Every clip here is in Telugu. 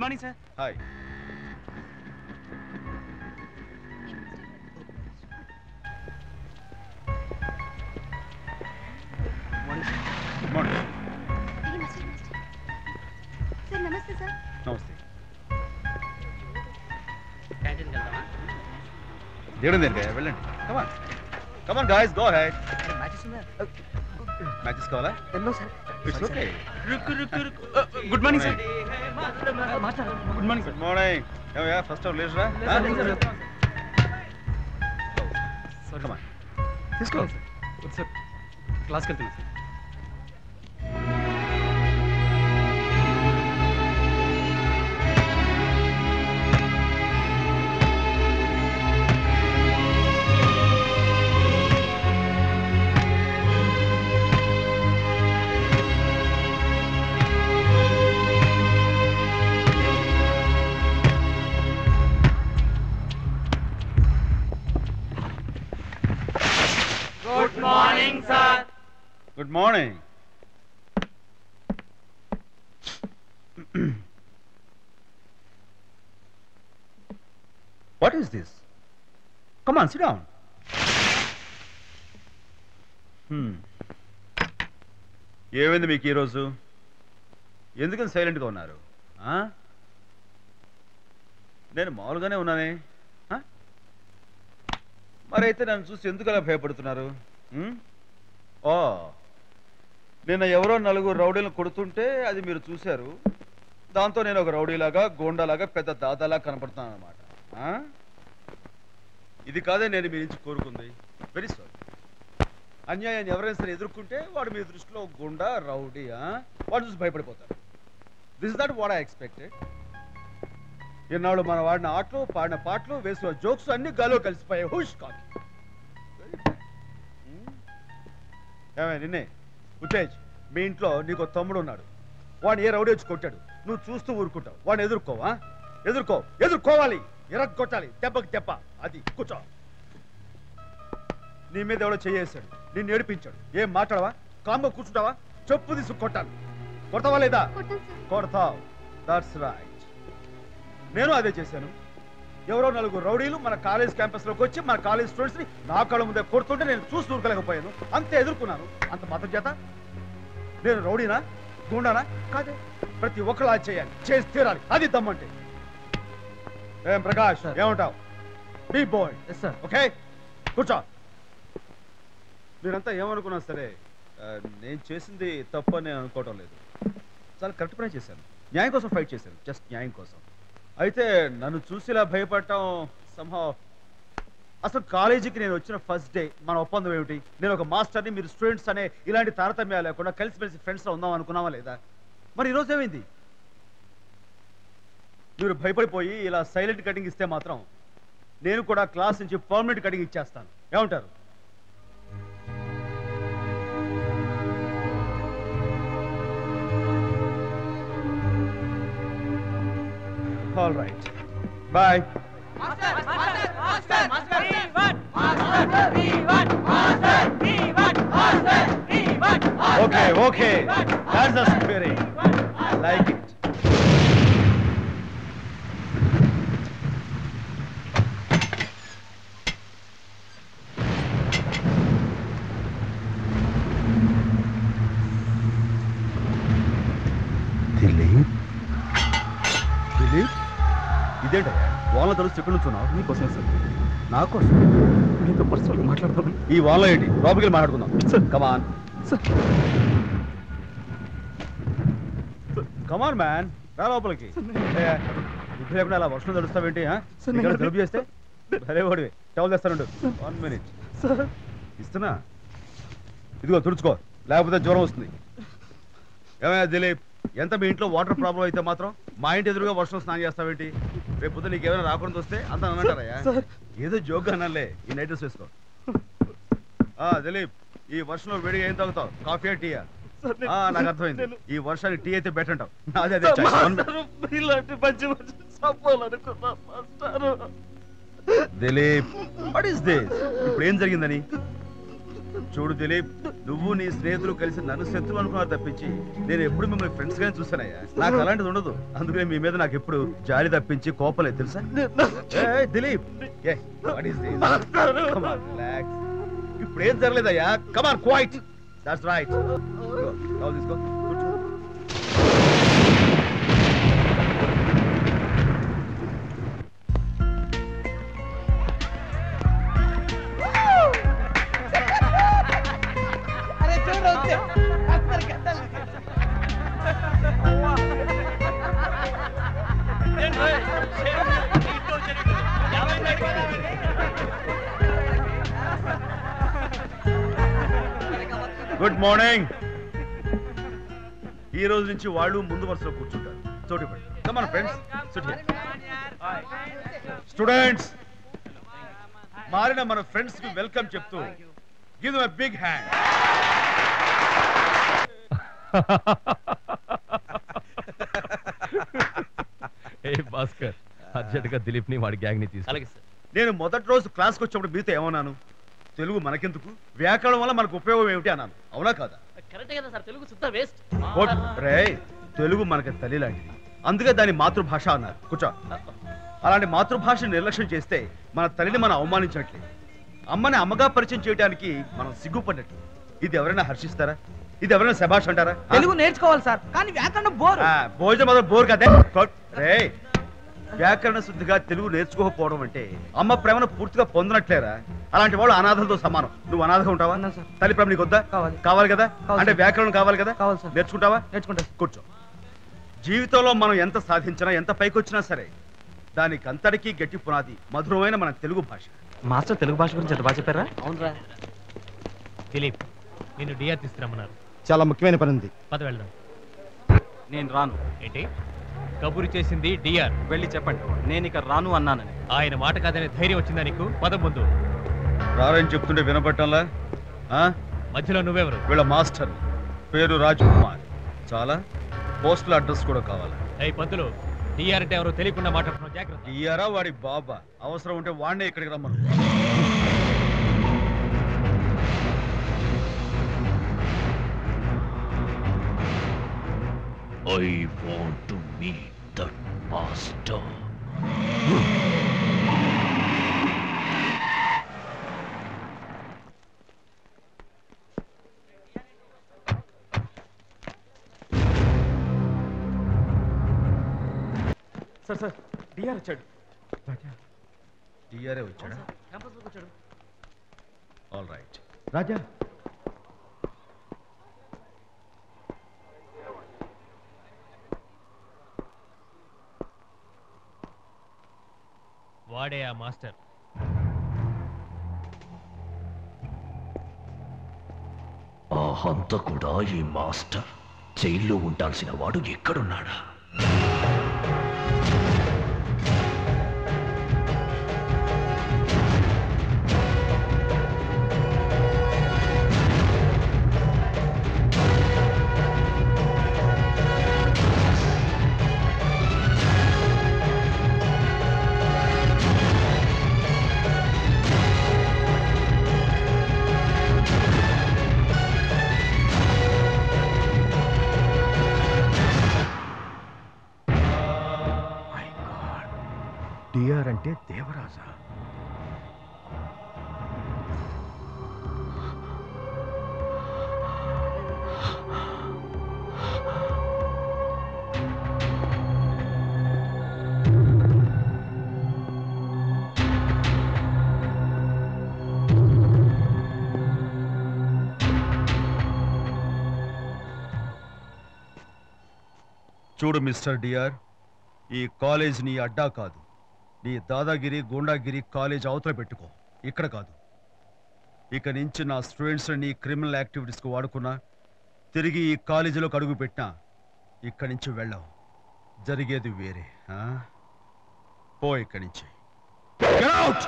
Good morning sir. Hi. Good morning. Sir నమస్తే సార్. నమస్తే. క్యాంటీన్కి వెళ్దామా? దేవుడు దేనికే వెళ్ళండి. Come on come on guys, go ahead. Matches ఉందా? మ్యాచెస్ కావాలా? ఎన్నో sir. It's okay. Good morning sir. Good morning sir. Good morning. ఏమయ్యా ఫస్ట్ అవర్ లేచరా? కమాన్ తీసుకోవాలి సార్. సార్ క్లాస్కి వెళ్తున్నా sir. Good morning, sir. Good morning. What is this? Come on, sit down. ఏమైంది మీకు ఈరోజు? ఎందుకని సైలెంట్గా ఉన్నారు? నేను మామూలుగానే ఉన్నానే. మరైతే నన్ను చూసి ఎందుకు అలా భయపడుతున్నారు? ఓ, నిన్న ఎవరో నలుగురు రౌడీలను కొడుతుంటే అది మీరు చూశారు. దాంతో నేను ఒక రౌడీలాగా గోండాలాగా పెద్ద దాదాలా కనపడుతున్నాను అనమాట. ఇది కాదే నేను మీ నుంచి కోరుకుంది. Very sorry. అన్యాయాన్ని ఎవరైనా సరే ఎదుర్కొంటే వాడు మీ దృష్టిలో గుండా రౌడీ, వాడు చూసి భయపడిపోతారు. This is not what I expected. ఈనాడు మనం వాడిన ఆటలు, పాడిన పాటలు, వేసిన జోక్స్ అన్ని గాలో కలిసిపోయాయి. హుష్ కాకి. ఏమే నిన్నే ఉత్తేజ్, మీ ఇంట్లో నీకు తమ్ముడు ఉన్నాడు. వాడిని ఏ రౌడీ వచ్చి కొట్టాడు, నువ్వు చూస్తూ ఊరుకుంటావు. వాడిని ఎదుర్కోవా? ఎదుర్కోవాలి. ఎరగొట్టాలి, దెబ్బకి దెబ్బ. అది కూర్చో. నీ మీద ఎవడో చేయేశాడు, నిన్ను ఏడిపించాడు. ఏం మాట్లాడవా? కామ్గా కూర్చుంటావా? చెప్పు తీసు కొట్టాలి. కొడతావా లేదా? కొడతావు. That's right. నేను అదే చేశాను. ఎవరో నలుగురు రౌడీలు మన కాలేజ్ క్యాంపస్లోకి వచ్చి మన కాలేజ్ స్టూడెంట్స్ని నా కళ్ళ ముందే కొడుతుంటే నేను చూసి దూరకలేకపోయాను. అంతే ఎదుర్కొన్నాను. అంత మాత్రం చేత నేను రౌడీనా, గుండానా? కాదే. ప్రతి ఒక్కరు అది చేయాలి, చేసి తీరాలి. అది దమ్మంటే. ఏం ప్రకాష్, ఏమంటావు? Be bye. ఓకే, కూర్చో. మీరంతా ఏమనుకున్నా సరే నేను చేసింది తప్పు అని నేను అనుకోవటం లేదు. చాలా కరెక్ట్ పనే చేశాను. న్యాయం కోసం ఫైట్ చేశాను, జస్ట్ న్యాయం కోసం. అయితే నన్ను చూసి ఇలా భయపడటం సంహౌ. అసలు కాలేజీకి నేను వచ్చిన ఫస్ట్ డే మన ఒప్పందం ఏమిటి? నేను ఒక మాస్టర్ని, మీరు స్టూడెంట్స్ అనే ఇలాంటి తారతమ్యాలు లేకుండా కలిసిమెలిసి ఫ్రెండ్స్లో ఉందాం అనుకున్నావా లేదా? మరి ఈరోజు ఏమైంది? మీరు భయపడిపోయి ఇలా సైలెంట్ కటింగ్ ఇస్తే మాత్రం నేను కూడా క్లాస్ నుంచి పర్మనెంట్ కటింగ్ ఇచ్చేస్తాను. ఏమంటారు? All right. Bye. Okay. That's the spirit. I like it. Dilip, ఇదేంటయ్యా వాళ్ళ తెలుసు ఎక్కడి నుంచి ఉన్నావు? నీకోసమే సార్. నా కోసం? మీతో పర్సనల్గా మాట్లాడతాను. ఈ వాళ్ళ ఏంటి? లోపలికి మాట్లాడుకుందాం sir. Come on sir. Come on man, రా లోపలికి. ఇప్పుడు లేకుండా అలా వర్షం తడుస్తావేంటి? జలుబు చేస్తే భలే వాడివి. టవల్ తెస్తానుండు. 1 minute sir. ఇస్తున్నా, ఇదిగో తుడుచుకో, లేకపోతే జ్వరం వస్తుంది. ఏమయ్యా దిలీప్, ఎంత మీ ఇంట్లో వాటర్ ప్రాబ్లం అయితే మాత్రం మా ఇంటి ఎదురుగా వర్షం స్నానం చేస్తావేంటి? రేపు పొద్దున నీకు ఏమైనా రాకుండా వస్తే అంత అనంటారయ్యా. ఏదో జోక్గా అనాలే. ఈ నైట్ డ్రెస్ వేసుకో. దిలీప్, ఈ వర్షంలో వేడిగా ఏం తాగుతావు? కాఫీయా, టీయా? నాకు అర్థమైంది. ఈ వర్షానికి టీ అయితే బెటర్ అంటావు. అదే దిలీప్, వాట్ ఈస్ దిస్? ఇప్పుడు ఏం జరిగిందని? చూడు దిలీప్, నువ్వు నీ స్నేహితులు కలిసి నన్ను శత్రువు అనుకున్నారు తప్పించి నేను ఎప్పుడు మిమ్మల్ని ఫ్రెండ్స్ గానే చూసానయ్యా. నాకు అలాంటిది ఉండదు. అందుకనే మీ మీద నాకు ఎప్పుడు జాలి తప్పించి కోపం లేదు తెలుసా. దిలీప్, ఇప్పుడు ఏం జరగలేదయ్యా. Come on quiet. That's right. తీసుకో. Good morning. ఈ రోజు నుంచి వాళ్ళు ముందు వరుసలో కూర్చుంటారు. చోటు కమాన్ ఫ్రెండ్స్. స్టూడెంట్స్, మారిన మన ఫ్రెండ్స్ కి వెల్కమ్ చెప్తూ give them a big hand. ఏ భాస్కర్, అర్జెంట్ గా దిలీప్ ని వాడి గ్యాంగ్ ని తీసుకు. నేను మొదటి రోజు క్లాస్కి వచ్చినప్పుడు మీతో ఏమన్నాను? తెలుగు మనకెందుకు, వ్యాకరణం వల్ల మనకు ఉపయోగం ఏమిటి అన్నాను. అవునా కాదా? తెలుగు మనకి తల్లి లాంటిది, అందుకే దాని మాతృభాష అన్నారు. కూర్చో. అలాంటి మాతృభాషను నిర్లక్ష్యం చేస్తే మన తల్లిని మనం అవమానించినట్లే, అమ్మని అమ్మగా పరిచయం చేయడానికి మనం సిగ్గుపడ్డట్టు. ఇది ఎవరైనా హర్షిస్తారా? ఇది ఎవరైనా శభాష్ అంటారా? తెలుగు నేర్చుకోవాలి సార్, కానీ వ్యాకరణం బోర్. భోజనం మొదలు బోర్ కదే. వ్యాకరణ శుద్ధిగా తెలుగు నేర్చుకోకపోవడం అంటే అమ్మ ప్రేమను పూర్తిగా పొందనట్లేరా? అలాంటి వాళ్ళు అనాథలతో సమానం. నువ్వు అనాథగా ఉంటావా? తల్లి ప్రేమ నీకు వద్దా? కావాలి కదా. అంటే వ్యాకరణం కావాలి కదా. నేర్చుకుంటావా? నేర్చుకుంటా. కూర్చో. జీవితంలో మనం ఎంత సాధించినా, ఎంత పైకొచ్చినా సరే, దానికి అంతటికీ గట్టి పునాది మధురమైన మన తెలుగు భాష. మాస్టర్ తెలుగు భాష గురించి ఎంత బాగా చెప్పారా? అవునరా. దిలీప్, నేను డిఆర్ తీసుకురమ్మన్నారు. చాలా ముఖ్యమైన పని ఉంది. పద వెళ్దాం. నేను రాను. ఏంటి కబురు చేసింది డిఆర్? వెళ్ళి చెప్పండి నేను ఇక రాను అన్నానని. ఆయన మాట కాదనే ధైర్యం వచ్చిందా నీకు? పద ముందు. రారని చెప్తుంటే వినపట్టంలా? మధ్యలో నువ్వెవరు? వీళ్ళ మాస్టర్ పేరు రాజ్కుమార్. చాలా పోస్టల్ అడ్రస్ కూడా కావాలి. అయ్యి పంతులు, డిఆర్ అంటే ఎవరో తెలియకుండా మాట్లాడుతున్నావు, జాగ్రత్త. డిఆరా వాడి బాబా? అవసరం ఉంటే వాడినే ఇక్కడికి రమ్మను. I want to meet that master. Sir డిఆర్ వచ్చాడు. డిఆర్ఏ వచ్చాడా? All right. రాజా, వాడే ఆ మాస్టర్. ఆ హంతకుడా ఈ మాస్టర్? జైల్లో ఉండాల్సిన వాడు ఎక్కడున్నాడా? డిఆర్ అంటే దేవరాజా. చూడు మిస్టర్ డిఆర్, ఈ కాలేజ్ నీ అడ్డా కాదు. నీ దాదాగిరి గూండాగిరి కాలేజ్ అవతల పెట్టుకో, ఇక్కడ కాదు. ఇక నుంచి నా స్టూడెంట్స్ నీ క్రిమినల్ యాక్టివిటీస్కి వాడుకున్నా, తిరిగి ఈ కాలేజీలోకి అడుగు పెట్టినా ఇక్కడి నుంచి వెళ్ళావు. జరిగేది వేరే. పో ఇక్కడి నుంచి. Get out!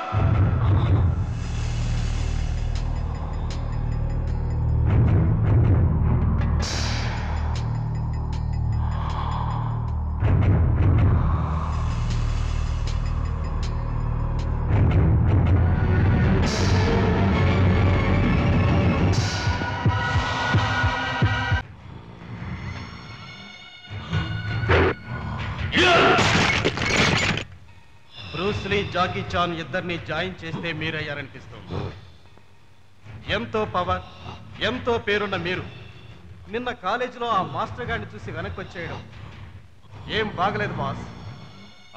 జాకీ చాన్ ఇద్దరిని జాయిన్ చేస్తే మీరయ్యారనిపిస్తుంది. ఎంతో పవర్, ఎంతో పేరున్న మీరు నిన్న కాలేజీలో ఆ మాస్టర్ గారిని చూసి వెనక్కి వచ్చేయడం ఏం బాగలేదు బాస్.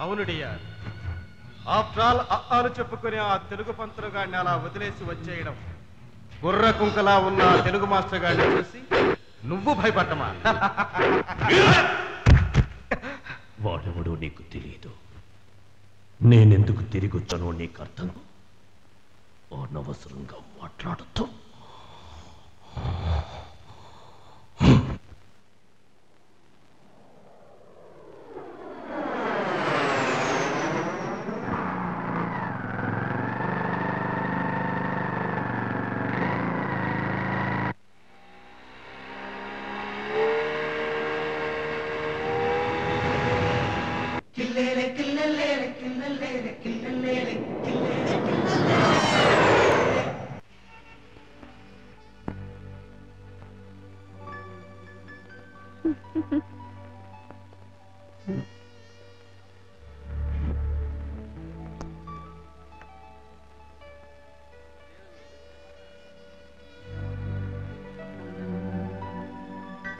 అవును డియర్, ఆఫ్టర్ ఆల్ అప్పాలు చెప్పుకుని ఆ తెలుగు పంతులు గారిని అలా వదిలేసి వచ్చేయడం, బుర్ర కుంకలా ఉన్న ఆ తెలుగు మాస్టర్ గారిని చూసి నువ్వు భయపడ్డమా? వాడెవడో నీకు తెలియదు. నేనెందుకు తిరిగి వచ్చానో నీకు అర్థం. అనవసరంగా మాట్లాడుతూ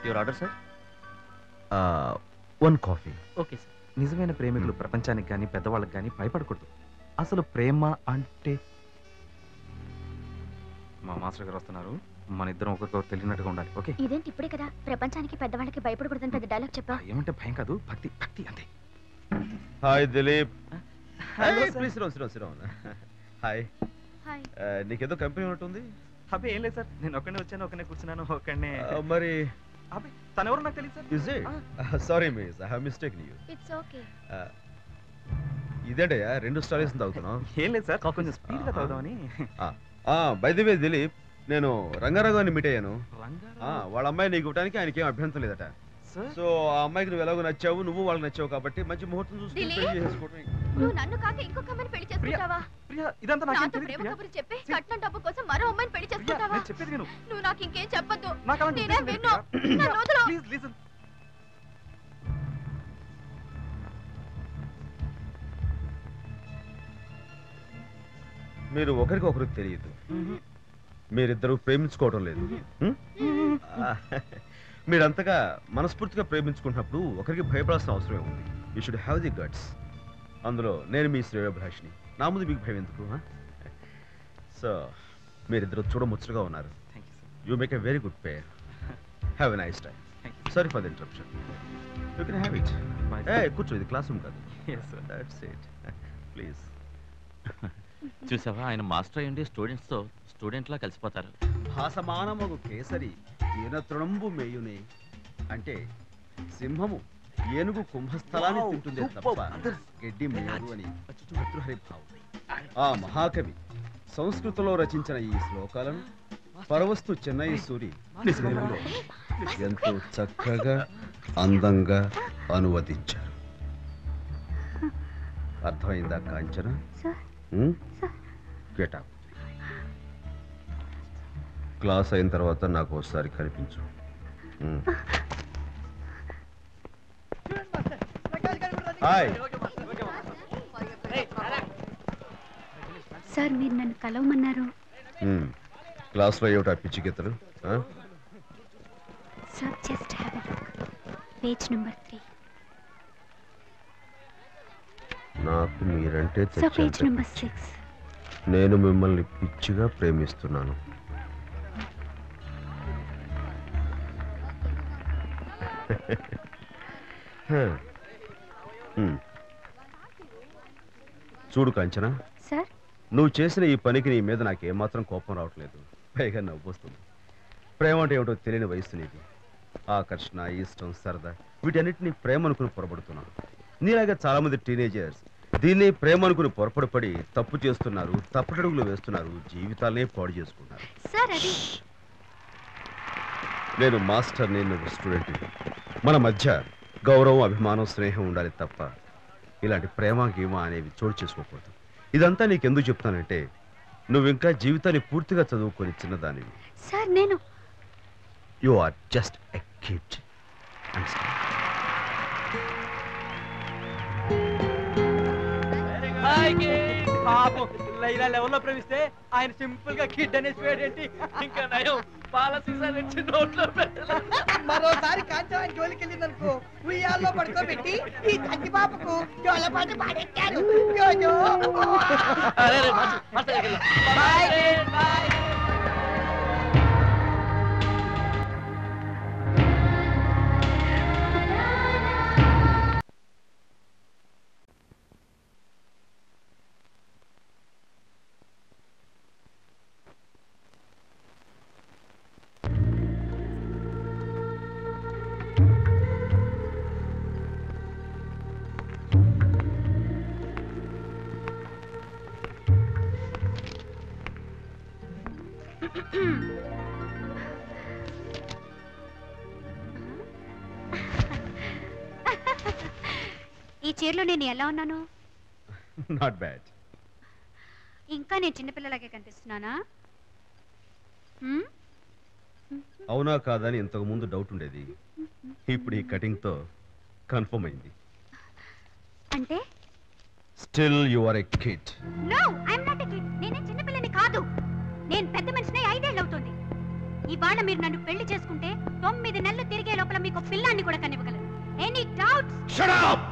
your order sir. 1 coffee. Okay sir. నిజమైన ప్రేమికులు ప్రపంచానికి కానీ పెద్దవాళ్ళకి కానీ భయపడకూడదు. అసలు ప్రేమ అంటే మా మాస్టర్ గారు వస్తున్నారు. మన ఇద్దరం ఒకరికొకరు తెలియనట్టుగా ఉండాలి. ఓకే? ఇదేంటి ఇప్పుడే కదా ప్రపంచానికి పెద్దవాళ్ళకి భయపడకూడదని పెద్ద డైలాగ్ చెప్పా. ఏమంటే భయం కాదు, భక్తి. భక్తి అంతే. Hi Dilip. Hello, sir. Please సిరౌన్. హాయ్. హాయ్. నీకేదో కంపెనీ ఉన్నట్టుంది. అబ్బే ఏం లేదు సార్, నేను ఒక్కనే వచ్చాను, ఒక్కనే కూర్చున్నాను, ఒక్కనే. మరి అబ్బే తను ఎవరు నాకు తెలియదు sir. Is it? Sorry miss, I have mistaken you. It's okay. ఇదేంటయ్యా 2 స్టారీస్ తాగుతున్నావు? ఏం లేదు సార్, కొంచెం స్పీడ్గా తాగుదామని. బై ది వే దిలీప్, నేను రంగారావు గారిని మీట్ అయ్యాను. రంగారావు వాళ్ళ అమ్మాయి నీకు ఇవ్వడానికి ఆయనకి ఏం అభ్యంతరం లేదట. సార్. సో ఆ అమ్మాయికి నువ్వు ఎలాగో నచ్చావు, నువ్వు వాళ్ళకి నచ్చావు కాబట్టి మంచి ముహూర్తం చూసుకుని దిలీప్? పెళ్లి చేసుకోవడం. నువ్వు నన్ను కాక ఇంకొక అమ్మాయిని పెళ్లి చేసుకుంటావా? ప్రియా ఇదంతా నాకేం నాతో తెలియదు ప్రేమ ప్రియా. కబురు చెప్పి కట్నం డబ్బు కోసం మరో అమ్మాయిని పెళ్లి ప్రియా, చేసుకుంటావా? నేను చెప్పేది విను. నువ్వు నాకు ఇంకేం చెప్పొద్దు. నాకు అలాంటి నేనే ఉద్దేశం లేదు విన్ను. ప్రియా. నన్ను వదలు. Please listen. మీరు ఒకరికొకరు తెలియదు, మీరిద్దరూ ప్రేమించుకోవడం లేదు. మీరంతగా మనస్ఫూర్తిగా ప్రేమించుకున్నప్పుడు ఒకరికి భయపడాల్సిన అవసరం ఉంది. You should have the guts. అందులో నేను మీ శ్రేయోభిలాషిని, నా ముందు మీకు భయం ఎందుకు? సో మీరిద్దరు చూడముచ్చటగా ఉన్నారు. Thank you sir. You make a very good pair. Have a nice time. Thank you. Sorry for the interruption. You can have it. Bye. కూర్చో, ఇది క్లాస్ రూమ్ కాదు. Yes, sir. That's it. Please. చూసావా, ఆయన మాస్టర్ అయ్యండి స్టూడెంట్ లా కలిసిపోతారు. భాసమానమగు కేసరి ఈయన తృణంబు మేయునే అంటే సింహము ఏనుగు కుంభస్థలాన్ని తింటుంది తప్ప గడ్డి మేయదు అని భర్తృహరి భావం. ఆ మహాకవి సంస్కృతంలో రచించిన ఈ శ్లోకాలను పరవస్తు చెన్నై సూరి తెలుగులో ఎంతో చక్కగా అందంగా అనువదించారు. అర్థమైందా కాంచన? Get up. క్లాస్ అయిన తర్వాత నాకు ఒకసారి కనిపించు. హాయ్. సార్ మీరు నన్ను కలవమన్నారు. క్లాస్లో ఏమిటా పిచ్చి గీతలు? Sir just have a look. Page number 3. నాకు మీరంటే సార్ పేజ్ తెచ్చంత నెంబర్ పిచ్చి. 6. నేను మిమ్మల్ని పిచ్చిగా ప్రేమిస్తున్నాను. చూడు కాంచన, సార్ నువ్వు చేసిన ఈ పనికి నీ మీద నాకు ఏమాత్రం కోపం రావట్లేదు, పైగా నవ్వు వస్తుంది. ప్రేమ అంటే ఏమిటో తెలియని వయసు నీది. ఆకర్షణ, ఇష్టం, సరదా వీటన్నిటిని ప్రేమ అనుకుని పొరపడుతున్నాను. నీలాగా చాలా మంది టీనేజర్స్ దీన్ని ప్రేమ అనుకుని పొరపడిపడి తప్పు చేస్తున్నారు, తప్పటడుగులు వేస్తున్నారు, జీవితాలనే పాడు చేసుకున్నారు. సార్ అది నేను మాస్టర్ని, నువ్వు స్టూడెంట్. మన మధ్య గౌరవం, అభిమానం, స్నేహం ఉండాలి తప్ప ఇలాంటి ప్రేమ గీమ అనేవి చోటు చేసుకోకూడదు. ఇదంతా నీకెందుకు చెప్తానంటే నువ్వు ఇంకా జీవితాన్ని పూర్తిగా చదువుకొని చిన్నదానివి. సార్ నేను you are just a kid. Hi పాపం లైలా లెవెల్లో ప్రేమిస్తే ఆయన సింపుల్ గా కిడ్ అనేసి ఏంటి ఇంకా నయం పాల సీసా తెచ్చి నోట్లో మరోసారి కాంచనా జోలికి వెళ్ళిందనుకో ఉయ్యాల్లో పడుకోబెట్టి ఈ తగ్గి పాపకు జోలపాటు పాడెక్కారు ఈ చీరలో నేను ఎలా ఉన్నాను? Not bad. ఇంకా నేను చిన్నపిల్లలాగే కనిపిస్తున్నానా? అవునా కాదని ఇంతకు ముందు డౌట్ ఉండేది, ఇప్పుడు ఈ కటింగ్ తో కన్ఫర్మ్ అయింది. అంటే still you are a kid. No I am not a kid. నేను చిన్నపిల్లని కాదు, నేను పెద్ద మనిషిని. 5 ఏళ్ళు అవుతుంది. ఇవాళ మీరు నన్ను పెళ్లి చేసుకుంటే 9 నెలలు తిరిగే లోపల మీకు పిల్లాన్ని కూడా కనివ్వగలరు. Any doubts? Shut up.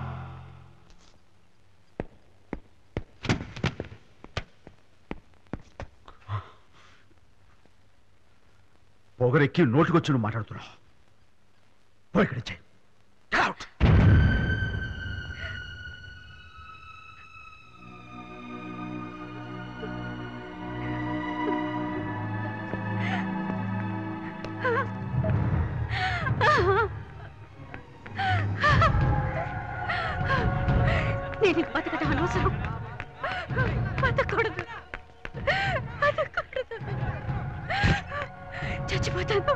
పొగరెక్కి నోటికొచ్చి నువ్వు మాట్లాడుతున్నావు. పోయి ఇక్కడ చెయ్యి. నేను బతకడం అనవసరం. బతకూడదు, బతకూడదు, చచ్చిపోతాను.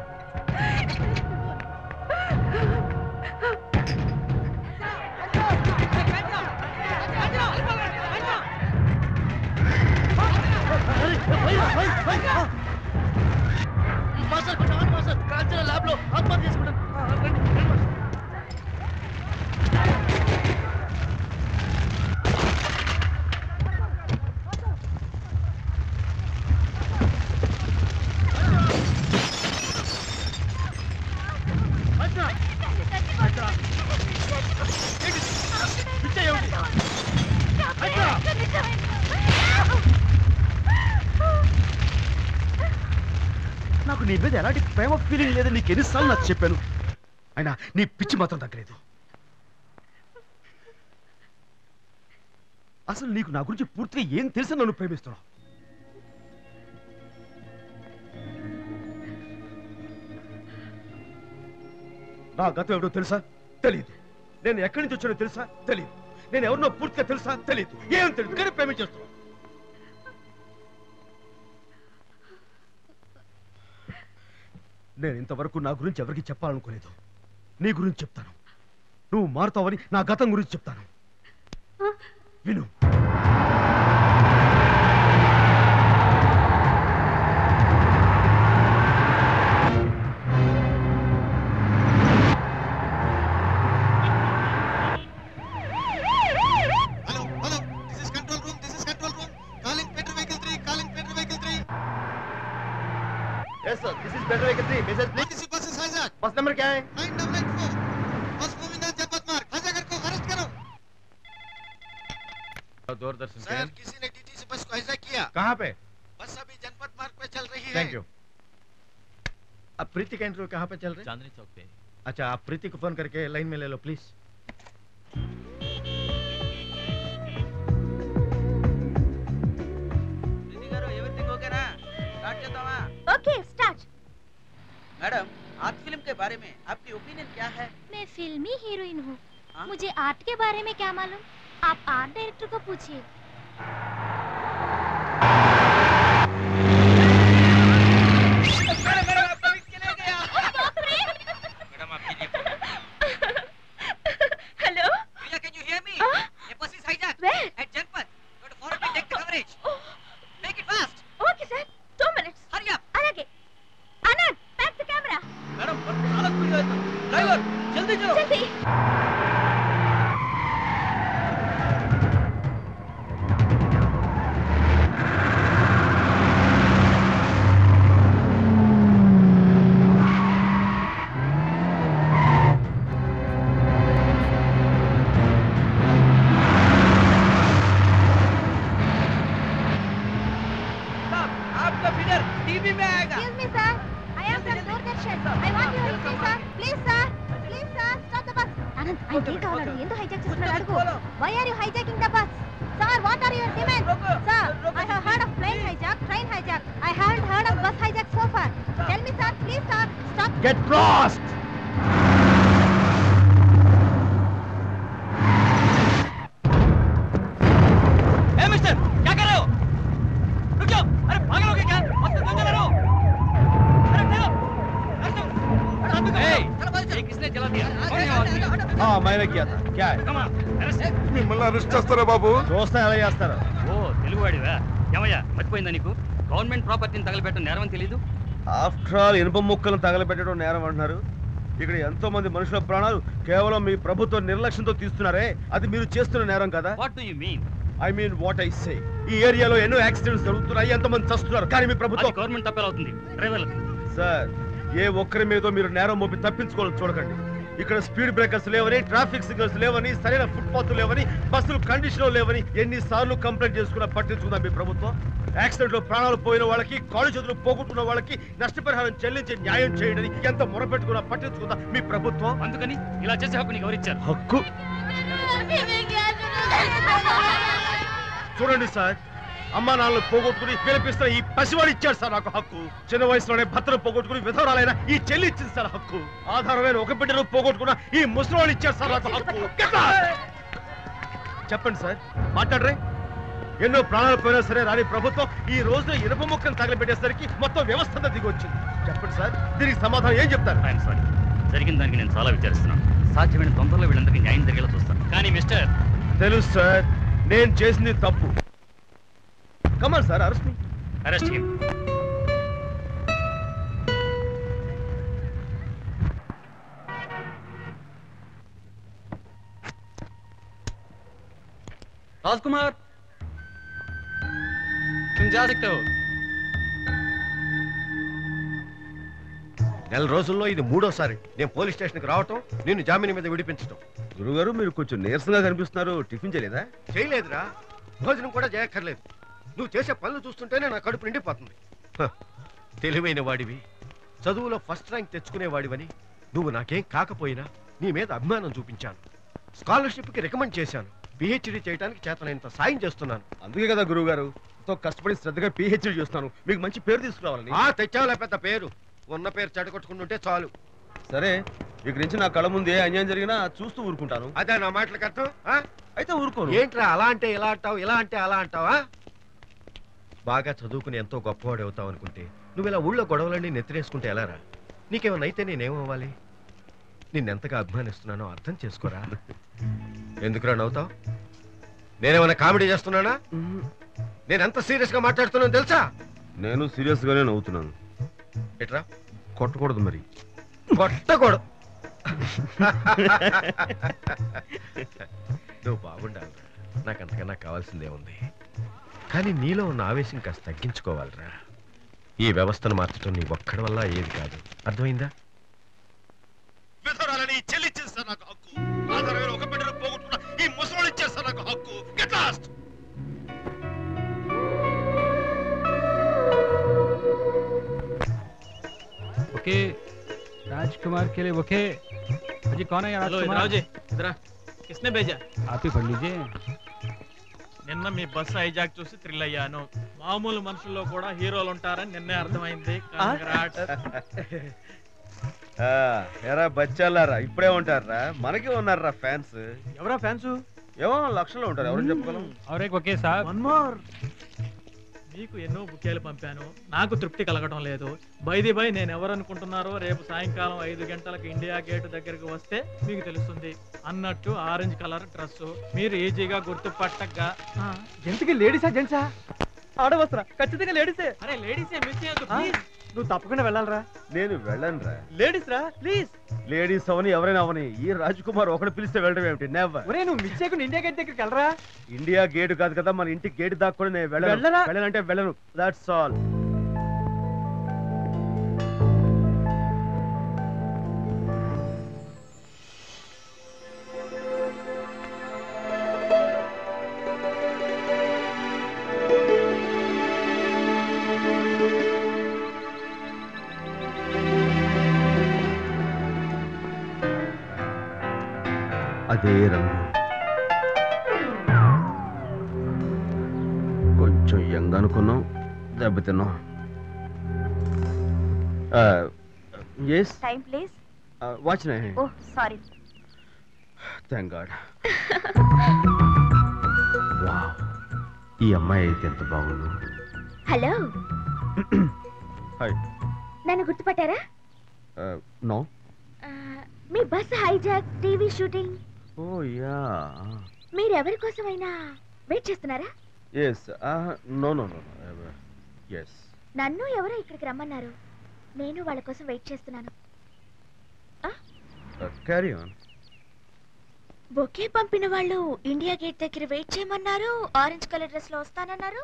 ల్యాబ్ లో ఆత్మహత్య చేసుకుంటాను. నాకు నీ మీద ఎలాంటి ప్రేమ ఫీలింగ్ లేదు. నీకు ఎన్నిసార్లు నాకు చెప్పాను, అయినా నీ పిచ్చి మాత్రం తగ్గలేదు. అసలు నీకు నా గురించి పూర్తిగా ఏం తెలుసు? నన్ను ప్రేమిస్తున్నావు. నా గతం ఎవడో తెలుసా? తెలియదు. నేను ఎక్కడి నుంచి వచ్చానో తెలుసా? తెలియదు. నేను ఎవరినో పూర్తిగా తెలుసా? తెలియదు. ఏం తెలియదు కానీ ప్రేమించేస్తున్నావు. నేను ఇంతవరకు నా గురించి ఎవరికి చెప్పాలనుకోలేదు. నీ గురించి చెప్తాను. నువ్వు మారుతావని నా గతం గురించి చెప్తాను. విను. Yes sir, this is Better Vehicle 3. Message please. बस है हिजाक. बस नंबर क्या है? 984. बस मूविंग जनपद मार्ग. हिजाकर को अरेस्ट करो. दूरदर्शन सर किसी ने टीटी से बस को हिजाक किया. कहाँ पे? बस अभी जनपद मार्ग पे चल रही है. Thank you. अब प्रीति का इंटरव्यू कहाँ पे चल रहा है? चांदनी चौक पे। अच्छा, आप प्रीति को फोन करके लाइन में ले लो please. Okay start. Madam, art film के बारे में आपकी ओपिनियन क्या है? मैं फिल्मी हीरोइन हूँ. मुझे आर्ट के बारे में क्या मालूम? आप आर्ट डायरेक्टर को पूछिए. Hello. Priya, can you hear me? A bus is hijacked at Janpad. Go to forward and take the coverage. Make it fast. Okay sir. 2 minutes. Hurry up. అలాగే. आनंद, back the camera. मैडम बस चालक स्पीड है. ड्राइवर जल्दी चलो. जल्दी. ఆనంద్ ఆయనకి ఏం కావాలండి? ఎందుకు హైజాక్ చేస్తున్నాడు అడుగు. Why are you hijacking the bus? Sir, what are your demands? Sir, I have heard of plane hijack, train hijack. I haven't heard of bus hijack so far. Tell me, sir, please, sir, stop. Get lost! Hey, mister, क्या कर रहे हो? रुक जाओ! अरे पागल हो गए क्या? मस्त दंगा लड़ो! अरे ठहरो! ये किसने जला दिया? हाँ मैंने किया था क्या है మిమ్మల్ని అరెస్ట్ చేస్తారా బాబు? చూస్తా ఎలా చేస్తారో. ఓ తెలుగువాడివా? ఏమయ్యా మర్చిపోయిందా నీకు? గవర్నమెంట్ ప్రాపర్టీని తగలబెట్టడం నేరం అని తెలీదు? ఆఫ్టర్ ఆల్ ఇనుప ముక్కలను తగలబెట్టడం నేరం అంటున్నారు. ఇక్కడ ఎంతో మంది మనుషుల ప్రాణాలు కేవలం మీ ప్రభుత్వ నిర్లక్ష్యంతో తీస్తున్నారే, అది మీరు చేస్తున్న నేరం కదా? What do you mean? I mean what I say. ఈ ఏరియాలో ఎన్నో యాక్సిడెంట్స్ జరుగుతున్నాయి, ఎంతమంది చస్తున్నారు, కానీ మీ ప్రభుత్వం గవర్నమెంట్ తప్పేలవుతుంది డ్రైవర్లకు. సార్ ఏ ఒక్కరి మీద మీరు నేరం మోపి తప్పించుకోవాలని చూడకండి. ఇక్కడ స్పీడ్ బ్రేకర్స్ లేవని, ట్రాఫిక్ సిగ్నల్స్ లేవని, సరైన ఫుట్పాత్ లేవని, బస్సులు కండిషన్ లేవని ఎన్నిసార్లు కంప్లైంట్ చేసుకున్నా పట్టించుకుందా మీ ప్రభుత్వం? యాక్సిడెంట్ లో ప్రాణాలు పోయిన వాళ్ళకి, కాళ్ళు చేతులు పోగొట్టుకున్న వాళ్ళకి నష్టపరిహారం చెల్లించి న్యాయం చేయడని ఎంత మొరపెట్టుకున్నా పట్టించుకుందా మీ ప్రభుత్వం? అందుకని ఇలా చేసే హక్కు నీకు ఎవరిచ్చారు? హక్కు చూడండి సార్, అమ్మా నాన్నలు పోగొట్టుకుని పిలిపిస్తున్న ఈ పసివాడు ఇచ్చాడు సార్ నాకు హక్కు. చిన్న వయసులోనే భర్తను పోగొట్టుకుని విధవరాలైన ఈ చెల్లి ఇచ్చింది సార్ హక్కు. ఆధారమైన ఒక బిడ్డను పోగొట్టుకున్న ఈ ముసలివాడు ఇచ్చాడు సార్ నాకు హక్కు. చెప్పండి సార్, మాట్లాడరే. ఎన్నో ప్రాణాలు పోయినా సరే రాని ప్రభుత్వం ఈ రోజున ఇనుప ముక్కను తగలబెట్టేసరికి మొత్తం వ్యవస్థ దిగి వచ్చింది. చెప్పండి సార్, దీనికి సమాధానం ఏం చెప్తారు? ఐఎమ్ సారీ, జరిగిన దానికి నేను చాలా విచారిస్తున్నాను. సాధ్యమైన తొందరలో వీళ్ళందరికీ న్యాయం జరిగేలా చూస్తాను. కానీ మిస్టర్, తెలుసు సార్, నేను చేసింది తప్పు. Come on sir, arrest me. Arrest him. Rajkumar, तुम जा सकते हो. నెల రోజుల్లో ఇది మూడోసారి నేను పోలీస్ స్టేషన్కి రావటం, నిన్ను జామీన్ మీద విడిపించడం. గురుగారు మీరు కొంచెం నీరసంగా కనిపిస్తున్నారు, టిఫిన్ చేయలేదా? చేయలేదురా, భోజనం కూడా చేయక్కర్లేదు. నువ్వు చేసే పనులు చూస్తుంటేనే నా కడుపు నిండిపోతుంది. తెలివైన వాడివి, చదువులో ఫస్ట్ ర్యాంక్ తెచ్చుకునేవాడివని నువ్వు నాకేం కాకపోయినా నీ మీద అభిమానం చూపించాను. స్కాలర్షిప్కి రికమెండ్ చేశాను. పిహెచ్డీ చేయడానికి చేతనైనంత సాయం చేస్తున్నాను. అందుకే కదా గురువు గారు ఎంతో కష్టపడి శ్రద్ధగా పిహెచ్డీ చేస్తున్నాను, మీకు మంచి పేరు తీసుకురావాలని. తెచ్చావులే పెద్ద పేరు, ఉన్న పేరు చెడగొట్టుకుంటుంటే చాలు. సరే, ఇక నుంచి నా కళ్ళ ముందే అన్యాయం జరిగినా చూస్తూ ఊరుకుంటాను. అదే నా మాటలకు అర్థం? అయితే ఊరుకోను. ఏంట్రా అలా అంటే ఇలా అంటావు, ఇలా అంటే అలా అంటావా? బాగా చదువుకుని ఎంతో గొప్పవాడు అవుతావు అనుకుంటే నువ్వు ఇలా ఊళ్ళో గొడవలన్నీ నెత్తిరేసుకుంటే ఎలారా? నీకేమన్నా అయితే నేనేమవ్వాలి? నిన్నెంతగా అభిమానిస్తున్నానో అర్థం చేసుకోరా. ఎందుకురా నవ్వుతావు? నేనేమన్నా కామెడీ చేస్తున్నానా? నేనెంత సీరియస్ గా మాట్లాడుతున్నాను తెలుసా? నేను సీరియస్ గానే నవ్వుతున్నాను. ఎట్రా? కొట్టకూడదు మరి. కొట్టకూడదు. నువ్వు బాగుండాలి, నాకు అంతకన్నా కావాల్సిందే ఉంది. కానీ నీలో ఉన్న ఆవేశం కాస్త తగ్గించుకోవాలిరా. ఈ వ్యవస్థను మార్చడం నీ ఒక్కడి వల్ల ఏది కాదు, అర్థమైందా? విధవరాలని చెల్లిచ్చింది సార్ నాకు హక్కు. ఆధారమైన ఒక బిడ్డను పోగొట్టుకున్న ఈ ముసలోడు ఇచ్చారు సార్ నాకు హక్కు. Get lost. ओके, राजकुमार के लिए ओके. जी कौन है राजकुमार? राव जी, इधर किसने भेजा? आप ही पढ़ लीजिए. నిన్న మీ బస్ హైజాక్ చూసి థ్రిల్ అయ్యాను. మామూలు మనుషుల్లో కూడా హీరోలు ఉంటారని నిన్నే అర్థమైంది. ఎరా బచ్చాలారా, ఇప్పుడే ఉంటారా? మనకి ఉన్నారా ఫ్యాన్స్? ఎవరా ఫ్యాన్స్? ఏమో లక్షల్లో ఉంటారు, ఎవరు చెప్పగలం. और एक ओके साहब. One more. మీకు ఎన్నో బుకేలు పంపాను, నాకు తృప్తి కలగడం లేదు. బైది బై నేను ఎవరు అనుకుంటున్నారో రేపు సాయంకాలం 5 గంటలకు ఇండియా గేట్ దగ్గరకు వస్తే మీకు తెలుస్తుంది. అన్నట్టు ఆరెంజ్ కలర్ డ్రెస్ మీరు ఈజీగా గుర్తుపట్టగా. ఎంతకి లేడీసా జెంట్సా? ఆడవస్త్రా? ఖచ్చితంగా లేడీసే. అరే లేడీసే, మిస్ చేయొద్దు ప్లీజ్. నువ్వు తప్పకుండా వెళ్ళాలరా. నేను వెళ్ళను రా. లేడీస్ రా ప్లీజ్. లేడీస్ అవని ఎవరైనా అవని ఈ రాజ్కుమార్ ఒకటి పిలిస్తే వెళ్ళడం ఏమిటి? నెవర్. ఒరే నువ్వు మిస్ చేయకుండా ఇండియా గేట్ దగ్గరికి వెళ్ళరా. ఇండియా గేట్ కాదు కదా, మన ఇంటి గేట్ దాక్కుని నేను వెళ్ళనంటే వెళ్ళను. That's all. అదే రంగు. కొంచెం యంగ్ అనుకున్నాం, దెబ్బతిన్నాం. ఎస్ టైం ప్లీజ్. వాచ్ నై. Oh sorry. Thank god. Wow, ఈ అమ్మాయి అయితే ఎంత బాగుంది. హలో. హాయ్. నన్ను గుర్తుపట్టారా? నో. మీ bus hijack, TV shooting. Oh yeah. మీరు ఎవరి కోసమైనా వెయిట్ చేస్తున్నారా? Yes. No no no. Yes. నన్ను ఎవరో ఇక్కడికి రమ్మన్నారు. నేను వాళ్ళ కోసం వెయిట్ చేస్తున్నాను. Carry on. బొకే పంపిన వాళ్ళు ఇండియా గేట్ దగ్గర వెయిట్ చేయమన్నారు. ఆరెంజ్ కలర్ డ్రెస్ లో వస్తానన్నారు.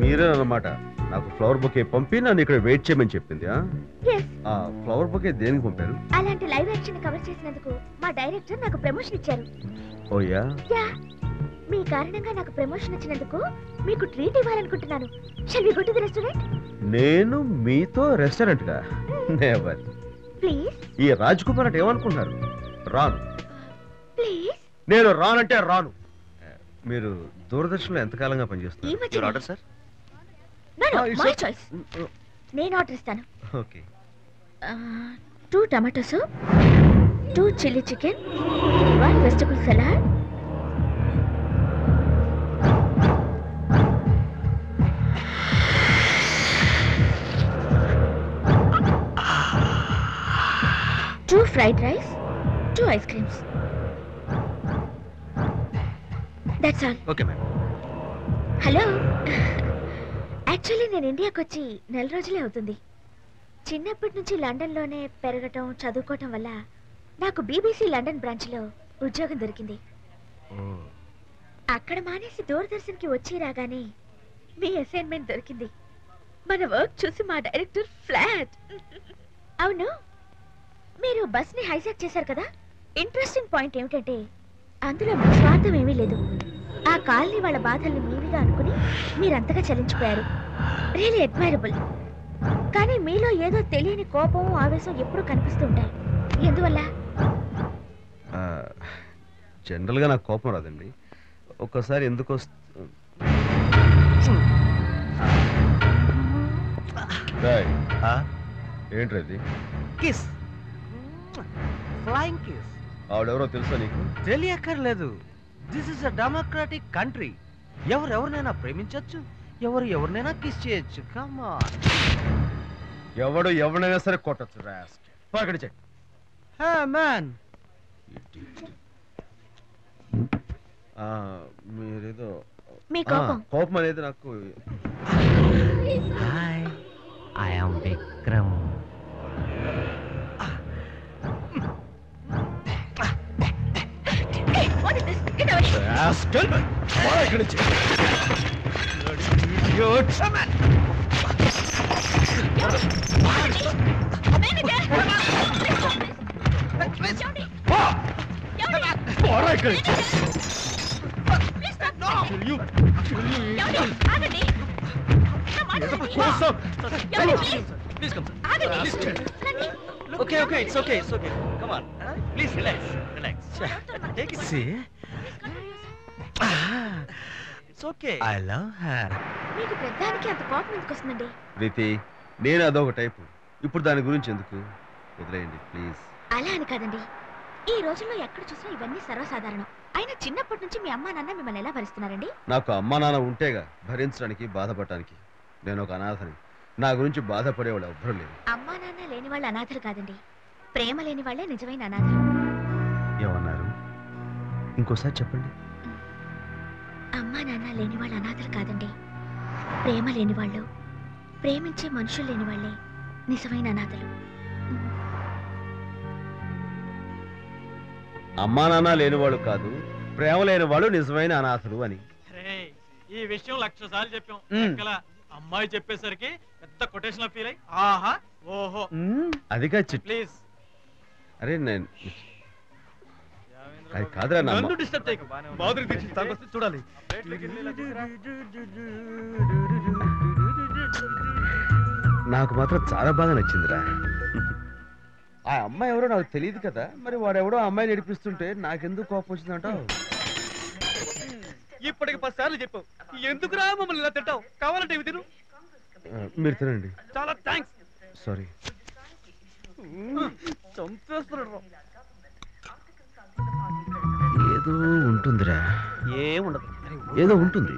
మీరేనమాట నాకు ఫ్లవర్ బొకే పంపి నన్ను ఇక్కడ వెయిట్ చేయమని చెప్పింది. Yes. ఆ ఫ్లవర్ బొకే దేనికి పంపారు? అలాంటి లైవ్ యాక్షన్ కవర్ చేసినందుకు మా డైరెక్టర్ నాకు ప్రమోషన్ ఇచ్చారు. ఓ యా. యా. మీ కారణంగా నాకు ప్రమోషన్ వచ్చినందుకు మీకు ట్రీట్ ఇవ్వాలనుకుంటున్నాను. Shall we go to the restaurant? నేను మీతో రెస్టారెంట్ గా? నెవర్. ప్లీజ్. ఈ రాజ్ కుమార్ అంటే ఏమనుకుంటున్నారు? రాను. ప్లీజ్. నేను రానంటే రాను. మీరు దూరదర్శన్లో ఎంతకాలంగా పనిచేస్తున్నారు? ఈ మధ్య order sir. No no my choice. నేను ఆర్డర్ ఇస్తాను. Okay. 2 tomato soup, 2 chilli chicken, 1 vegetable salad, 2 fried rice, 2 ice creams. That's all. Okay ma'am. Hello. Actually నేను ఇండియాకి వచ్చి 4 రోజులే అవుతుంది. చిన్నప్పటి నుంచి లండన్లోనే పెరగటం, చదువుకోవటం వల్ల నాకు BBC లండన్ బ్రాంచ్లో ఉద్యోగం దొరికింది. అక్కడ మానేసి దూరదర్శన్కి వచ్చి రాగానే మీ అసైన్మెంట్ దొరికింది. మన వర్క్ చూసి మా డైరెక్టర్ ఫ్లాట్. అవును, మీరు బస్ని హైజాక్ చేశారు కదా. ఇంట్రెస్టింగ్ పాయింట్ ఏమిటంటే అందులో మీ స్వార్థం ఏమీ లేదు. ఆ కాలనీ వాళ్ళ బాధల్ని మీవిగా అనుకుని మీరంతగా చలించిపోయారు. Really admirable. కానీ మీలో ఏదో తెలియని కోపం, ఆవేశం ఎప్పుడూ కనిపిస్తూ ఉంటాయి. ఎందువల్ల? జనరల్గా నాకు కోపం రాదండి. ఒక్కసారి ఎందుకు ఏంటది? కిస్. Flying kiss. ఆవిడెవరో తెలుసా నీకు? తెలియక్కర్లేదు. This is a democratic country. ఎవరెవరినైనా ప్రేమించొచ్చు, ఎవరినైనా కిస్ చేయొచ్చు. Come on. ఎవడు ఎవరినైనా సరే కొట్టచ్చు. రాస్క్. పక్కడి చెక్. Hey man. మీరేదో మీ కోపం. కోపం అనేది నాకు. Hi, I am Vikram. Okay, okay, it's okay, it's okay. Come on, please relax, relax. Take it. See? It's okay. I love her. మీకు పెద్దానికి అంత కోపం ఎందుకు వస్తుందండి? ప్రీతి, నేను అదొక టైపు. ఇప్పుడు దాని గురించి ఎందుకు? వదిలేయండి ప్లీజ్. అలా అని కాదండి. ఈ రోజుల్లో ఎక్కడ చూసినా ఇవన్నీ సర్వసాధారణం. అయినా చిన్నప్పటి నుంచి మీ అమ్మా నాన్న మిమ్మల్ని ఎలా భరిస్తున్నారండి? నాకు అమ్మా నాన్న ఉంటేగా భరించడానికి, బాధపడటానికి. నేను ఒక అనాథని. నా గురించి బాధపడేవాళ్ళు ఎవ్వరూ లేరు. అమ్మా నాన్న లేని వాళ్ళు అనాథలు కాదండి. ప్రేమ లేని వాళ్ళే నిజమైన అనాథలు. ఏమన్నారు? ఇంకోసారి చెప్పండి. అమ్మా నాన్న లేని వాళ్ళు అనాథలు కాదండి. ప్రేమ లేని వాళ్ళు, ప్రేమించే మనుషులు లేని వాళ్ళే నిజమైన అనాథలు. అమ్మా నాన్న లేని వాళ్ళు కాదు, ప్రేమ లేని వాళ్ళు నిజమైన అనాథలు అని. ఈ విషయం 1,00,000 సార్లు చెప్పాం. అమ్మాయి చెప్పేసరికి పెద్ద కొటేషన్ ఫీల్ అయ్యి ఆహా ఓహో అదిగా ప్లీజ్. అరే నేను అది కాదురా. నన్ను డిస్టర్బ్ చేయకు. మాధురి దీక్షిత్ సాంగ్ వస్తే చూడాలి. నాకు మాత్రం చాలా బాగా నచ్చిందిరా. ఆ అమ్మాయి ఎవరో నాకు తెలియదు కదా, మరి వాడెవడో అమ్మాయిని నడిపిస్తుంటే నాకెందుకు కోపం వచ్చిందంటావు? ఇప్పటికి 10 సార్లు చెప్పావు, ఎందుకురా మమ్మల్ని ఇలా తింటావు? కావాలంటే ఇవి తిను. మీరు తినండి. చాలా థ్యాంక్స్. సారీ. చంపేస్తున్నాడు. ఏదో ఉంటుందిరా. ఏముండదు, ఏదో ఉంటుంది.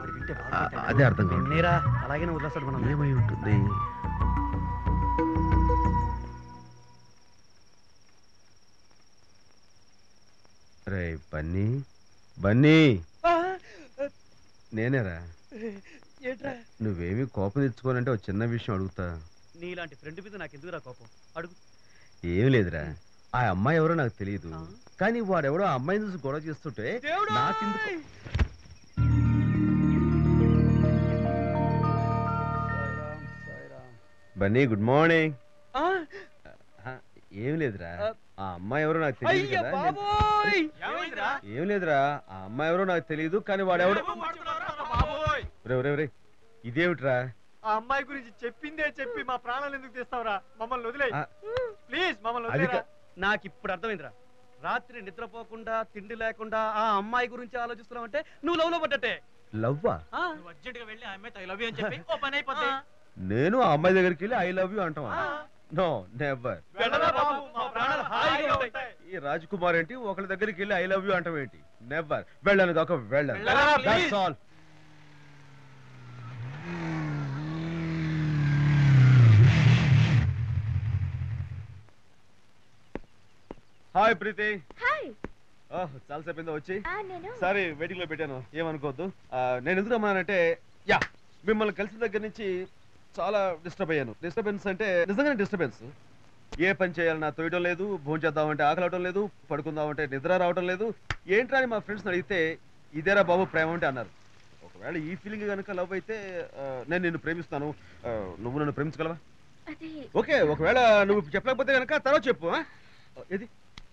అదే అర్థం కాదు. నేరా అలాగే వదిలేస్తాడు. మనం ఏమై ఉంటుంది? రే బన్నీ, బన్నీ నేనేరా. ఏంట్రా? నువ్వేమీ కోపం తెచ్చుకోనంటే ఒక చిన్న విషయం అడుగుతా. నీలాంటి ఫ్రెండ్ మీద నాకు ఎందుకురా కోపం? అడుగు. ఏం లేదురా, ఆ అమ్మాయి ఎవరో నాకు తెలియదు, కానీ వాడెవడో ఆ అమ్మాయిని చూసి గొడవ చేస్తుంటే నాకెందుకు. Bunny good morning. ఏం లేదురా, ఆ అమ్మాయి ఎవరో నాకు తెలియదు కదా. ఏం లేదురా, ఆ అమ్మాయి ఎవరో నాకు తెలియదు, కానీ వాడెవడో. ఇదేమిట్రా? ఆ అమ్మాయి గురించి చెప్పిందే చెప్పి మా ప్రాణాలు ఎందుకు తీస్తావురా? మమ్మల్ని వదిలే ప్లీజ్, మమ్మల్ని వదిలేరా. నాకు ఇప్పుడు అర్థమైందిరా, రాత్రి నిద్రపోకుండా తిండి లేకుండా ఆ అమ్మాయి గురించి ఆలోచిస్తున్నావంటే నువ్వు లవ్ లో పడ్డట్టే. లవ్వా? నువ్వు అర్జెంట్ గా వెళ్ళి ఆ అమ్మాయితో ఐ లవ్ యూ అని చెప్పి ఓ పని అయిపోద్ది. నేను ఆ అమ్మాయి దగ్గరికి వెళ్ళి ఐ లవ్ యూ అంటావా? No never. ఈ రాజ్ కుమార్ ఏంటి ఒకళ్ళ దగ్గరికి వెళ్ళి ఐ లవ్ యూ అంటాం ఏంటి? నెవర్. వెళ్ళను కాక వెళ్ళను. That's all. Hi Preethi. Hi. చాలా సేపు వచ్చి. నేను సారీ వెయిటింగ్ లో పెట్టాను, ఏమనుకోవద్దు. నేను ఎందుకు రమ్మన్నానంటే, యా మిమ్మల్ని కలిసిన దగ్గర నుంచి చాలా డిస్టర్బ్ అయ్యాను. డిస్టర్బెన్స్ అంటే నిజంగానే డిస్టర్బెన్స్. ఏ పని చేయాలి నా తోయడం లేదు, భోజనం చేద్దామంటే ఆకలి అవడం లేదు, పడుకుందామంటే నిద్ర రావడం లేదు. ఏంట్రా అని మా ఫ్రెండ్స్ అడిగితే ఇదేరా బాబు ప్రేమ అంటే అన్నారు. ఒకవేళ ఈ ఫీలింగ్ కనుక లవ్ అయితే నేను నిన్ను ప్రేమిస్తాను, నువ్వు నన్ను ప్రేమించగలవా? ఓకే, ఒకవేళ నువ్వు చెప్పలేకపోతే కనుక తర్వాత చెప్పు. ఏది?